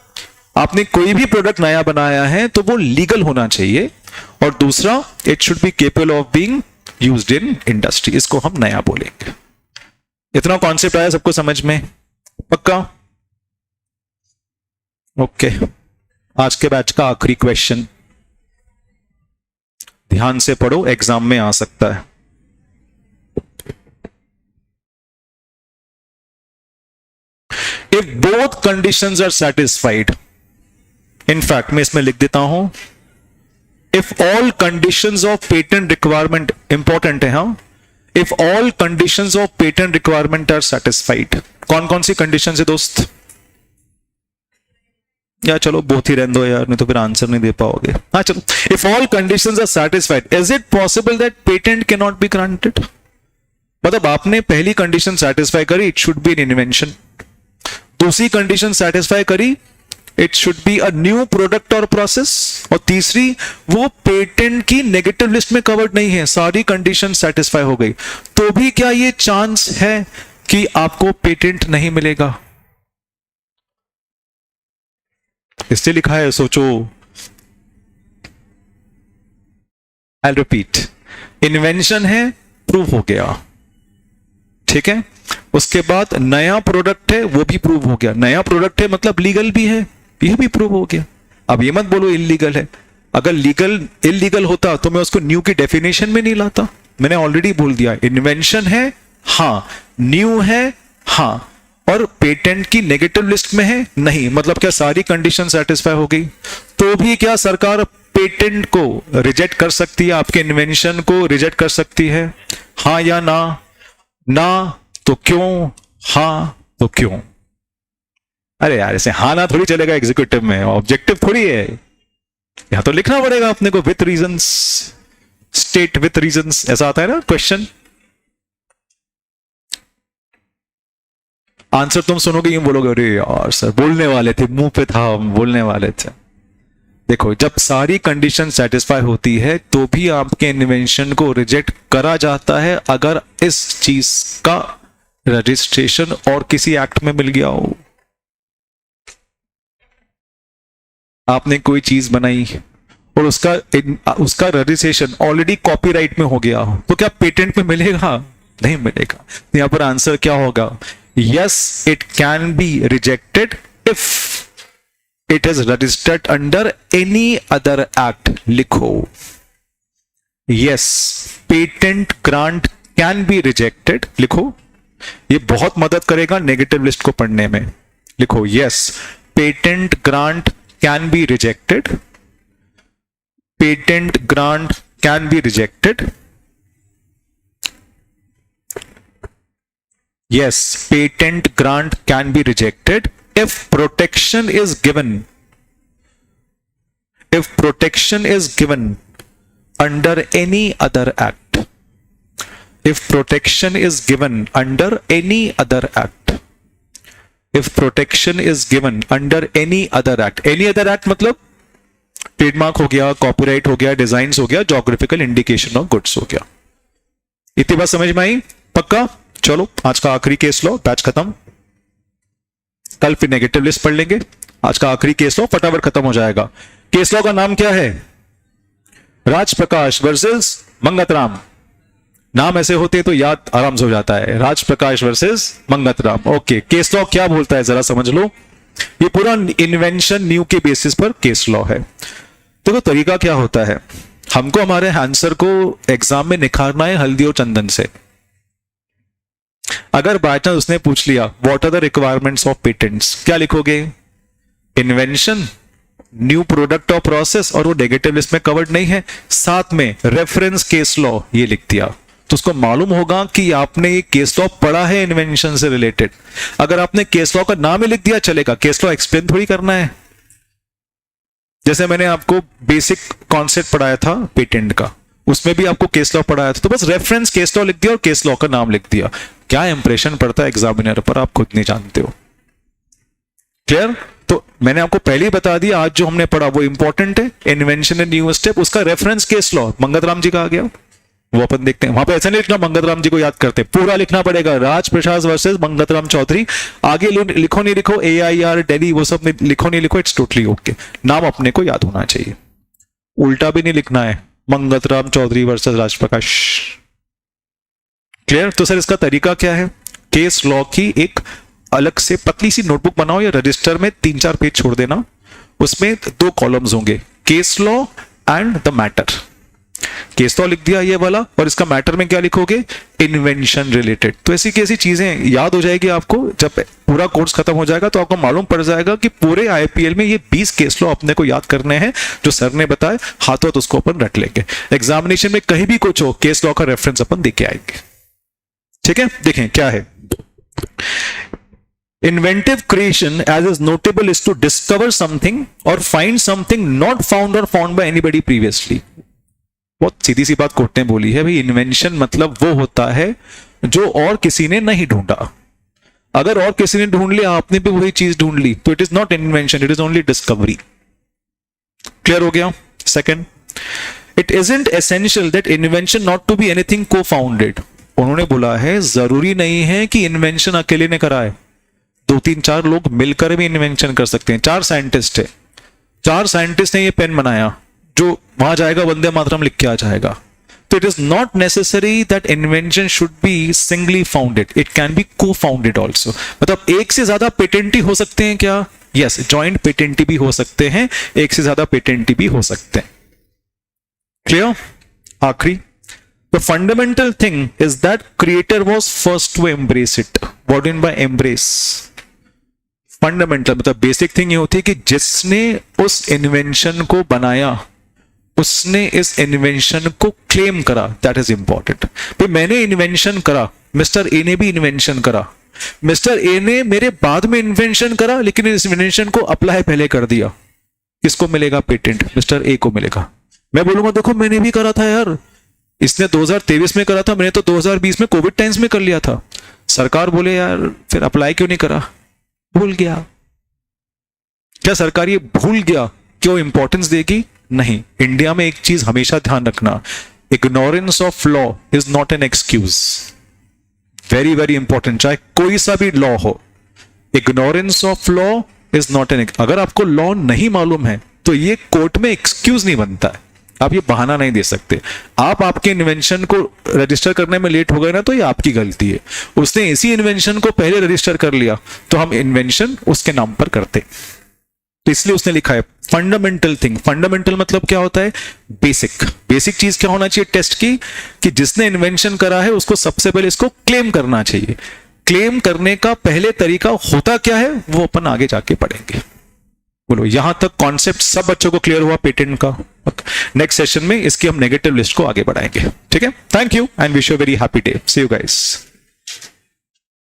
आपने कोई भी प्रोडक्ट नया बनाया है तो वो लीगल होना चाहिए, और दूसरा it should be capable of being used in industry. इसको हम नया बोलेंगे। इतना कॉन्सेप्ट आया सबको समझ में? पक्का? ओके। आज के बैच का आखिरी क्वेश्चन, ध्यान से पढ़ो, एग्जाम में आ सकता है। If both conditions are satisfied, in fact मैं इसमें लिख देता हूं, if all conditions of patent requirement, important है हाँ, if all conditions of patent requirement are satisfied. कौन कौन सी कंडीशन है दोस्त? या चलो बोथ ही रहने दो यार, नहीं तो फिर आंसर नहीं दे पाओगे। हाँ चलो, if all conditions are satisfied is it possible that patent can not be granted. मतलब आपने पहली कंडीशन सेटिस्फाई करी, it should be an invention. दूसरी कंडीशन सेटिस्फाई करी, it should be a new product और प्रोसेस। और तीसरी, वो पेटेंट की नेगेटिव लिस्ट में कवर्ड नहीं है, सारी कंडीशन सेटिस्फाई हो गई, तो भी क्या ये चांस है कि आपको पेटेंट नहीं मिलेगा? इससे लिखा है, सोचो। आई रिपीट, इन्वेंशन है, प्रूव हो गया, ठीक है। उसके बाद नया प्रोडक्ट है, वो भी प्रूव हो गया। नया प्रोडक्ट है मतलब लीगल भी है, ये भी प्रूव हो गया। अब ये मत बोलो इलीगल है, अगर लीगल इलीगल होता तो मैं उसको न्यू की डेफिनेशन में नहीं लाता। मैंने ऑलरेडी बोल दिया, इन्वेंशन है हाँ, न्यू है हाँ, और पेटेंट की नेगेटिव लिस्ट में है नहीं, मतलब क्या सारी कंडीशन सेटिस्फाई हो गई, तो भी क्या सरकार पेटेंट को रिजेक्ट कर सकती है, आपके इन्वेंशन को रिजेक्ट कर सकती है? हाँ या ना? ना तो क्यों, हाँ तो क्यों? अरे यार ऐसे हाँ ना थोड़ी चलेगा एग्जीक्यूटिव में, ऑब्जेक्टिव थोड़ी है, यहां तो लिखना पड़ेगा अपने को with reasons, state with reasons, ऐसा आता है ना क्वेश्चन। आंसर तुम सुनोगे यूं बोलोगे, अरे यार सर बोलने वाले थे, मुंह पे था, हम बोलने वाले थे। देखो, जब सारी कंडीशन सेटिस्फाई होती है तो भी आपके इन्वेंशन को रिजेक्ट करा जाता है अगर इस चीज का रजिस्ट्रेशन और किसी एक्ट में मिल गया हो। आपने कोई चीज बनाई और उसका रजिस्ट्रेशन ऑलरेडी कॉपीराइट में हो गया हो, तो क्या पेटेंट में मिलेगा? नहीं मिलेगा। यहां पर आंसर क्या होगा? Yes, it can be rejected if it is registered under any other act. लिखो, yes, patent grant can be rejected. लिखो, ये बहुत मदद करेगा नेगेटिव लिस्ट को पढ़ने में। लिखो, yes, patent grant can be rejected, patent grant can be rejected. Yes, patent grant can be rejected if protection is given. If protection is given under any other act. If protection is given under any other act. If protection is given under any other act. Any other act मतलब trademark हो गया, copyright हो गया, designs हो गया, geographical indication of goods हो गया। इतनी बात समझ में आई? पक्का? चलो, आज का आखिरी केस लो, बैच खत्म। कल फिर नेगेटिव लिस्ट पढ़ लेंगे। आज का आखिरी केस लो, फटाफट खत्म हो जाएगा। केस लॉ का नाम क्या है? राजप्रकाश वर्सेस मंगतराम। नाम ऐसे होते तो याद आराम से हो जाता है, Rajprakash versus Mangatram. Okay, case law क्या बोलता है जरा समझ लो। ये पूरा इन्वेंशन न्यू के बेसिस पर केस लॉ है। देखो, तरीका क्या होता है, हमको हमारे आंसर को एग्जाम में निखारना है हल्दी और चंदन से। अगर बाय चांस उसने पूछ लिया what are the requirements of patents, क्या लिखोगे? इन्वेंशन, न्यू प्रोडक्ट और प्रोसेस, और वो नेगेटिव लिस्ट में कवर्ड नहीं है, साथ में रेफरेंस केस लॉ ये लिख दिया, तो उसको मालूम होगा कि आपने ये केस लॉ पढ़ा है इन्वेंशन से रिलेटेड। अगर आपने केस लॉ का नाम ही लिख दिया चलेगा, केस लॉ एक्सप्लेन थोड़ी करना है। जैसे मैंने आपको बेसिक कॉन्सेप्ट पढ़ाया था पेटेंट का, उसमें भी आपको केस लॉ पढ़ाया था, तो बस रेफरेंस केस लॉ लिख दिया और केस लॉ का नाम लिख दिया। क्या इंप्रेशन पड़ता है एग्जामिनर पर आप खुद नहीं जानते हो। क्लियर? तो मैंने आपको पहले ही बता दिया, आज जो हमने पढ़ा वो इंपॉर्टेंट है, इन्वेंशन एंड न्यू स्टेप, उसका रेफरेंस केस लॉ मंगतराम जी का आ गया, वो अपन देखते हैं। वहां पे ऐसा नहीं लिखना मंगतराम जी को याद करते, पूरा लिखना पड़ेगा, राजप्रकाश वर्सेस मंगतराम चौधरी। आगे लिखो नहीं लिखो, AIR दिल्ली वो सब लिखो नहीं लिखो, इट्स टोटली ओके, नाम अपने को याद होना चाहिए। उल्टा भी नहीं लिखना है, मंगतराम चौधरी वर्सेस राजप्रकाश। क्लियर? तो सर इसका तरीका क्या है? केस लॉ की एक अलग से पतली सी नोटबुक बनाओ या रजिस्टर में 3-4 पेज छोड़ देना, उसमें 2 कॉलम्स होंगे, case law and the matter. Case law लिख दिया ये वाला, और इसका मैटर में क्या लिखोगे, इन्वेंशन रिलेटेड। तो ऐसी कैसी चीजें याद हो जाएगी आपको, जब पूरा कोर्स खत्म हो जाएगा तो आपको मालूम पड़ जाएगा कि पूरे आईपीएल में ये 20 केस लॉ अपने को याद करने हैं जो सर ने बताए, हाथों हाथ उसको अपन रट लेंगे। एग्जामिनेशन में कहीं भी कुछ हो, केस लॉ का रेफरेंस अपन देके आएंगे। ठीक है, देखें क्या है। Inventive creation as is notable is to discover something or find something not found or found by anybody previously। बहुत सीधी सी बात कोर्ट ने बोली है भाई, इन्वेंशन मतलब वो होता है जो और किसी ने नहीं ढूंढा। अगर और किसी ने ढूंढ लिया, आपने भी वही चीज ढूंढ ली, तो it is not invention, it is only discovery. Clear हो गया। Second, it isn't essential that invention not to be anything को फाउंडेड। उन्होंने बोला है जरूरी नहीं है कि इन्वेंशन अकेले ने करा है, 2-3-4 लोग मिलकर भी इन्वेंशन कर सकते हैं। 4 साइंटिस्ट है, 4 साइंटिस्ट ने ये पेन बनाया, जो वहां जाएगा वंदे मातरम लिख के आ जाएगा। तो it is not necessary that invention should be singly founded, it can B को फाउंडेड ऑल्सो। मतलब एक से ज्यादा पेटेंटी हो सकते हैं क्या? यस, जॉइंट पेटेंटी भी हो सकते हैं, एक से ज्यादा पेटेंटी भी हो सकते हैं। क्लियर। आखिरी, the fundamental thing is that creator was first to embrace it. What in by embrace? Fundamental मतलब बेसिक थिंग ये होती है कि जिसने उस इन्वेंशन को बनाया, उसने इस इन्वेंशन को क्लेम करा, दैट इज इंपॉर्टेंट। भाई मैंने इन्वेंशन करा, मिस्टर ए ने भी इन्वेंशन करा, मिस्टर ए ने मेरे बाद में इन्वेंशन करा, लेकिन इस इन्वेंशन को अप्लाई पहले कर दिया, किसको मिलेगा पेटेंट? मिस्टर ए को मिलेगा। मैं बोलूंगा देखो मैंने भी करा था यार, इसने 2023 में करा था, मैंने तो 2020 में कोविड टाइम्स में कर लिया था। सरकार बोले यार फिर अप्लाई क्यों नहीं करा? भूल गया। क्या सरकार ये भूल गया क्यों इंपॉर्टेंस देगी? नहीं। इंडिया में एक चीज हमेशा ध्यान रखना, ignorance of law is not an excuse. Very very important, चाहे कोई सा भी लॉ हो, ignorance of law is not an. अगर आपको लॉ नहीं मालूम है तो ये कोर्ट में एक्सक्यूज नहीं बनता है, आप ये बहाना नहीं दे सकते। आप आपके इन्वेंशन को रजिस्टर करने में लेट हो गए ना, तो ये आपकी गलती है। उसने इसी इन्वेंशन को पहले रजिस्टर कर लिया तो हम इन्वेंशन उसके नाम पर करते, तो इसलिए उसने लिखा है फंडामेंटल थिंग। फंडामेंटल मतलब क्या होता है? बेसिक। बेसिक चीज क्या होना चाहिए टेस्ट की, कि जिसने इन्वेंशन करा है उसको सबसे पहले इसको क्लेम करना चाहिए। क्लेम करने का पहले तरीका होता क्या है वो अपन आगे जाके पढ़ेंगे। बोलो यहां तक कॉन्सेप्ट सब बच्चों को क्लियर हुआ पेटेंट का? नेक्स्ट सेशन में इसकी हम नेगेटिव लिस्ट को आगे बढ़ाएंगे। ठीक है, thank you and wish you very happy day. See you guys.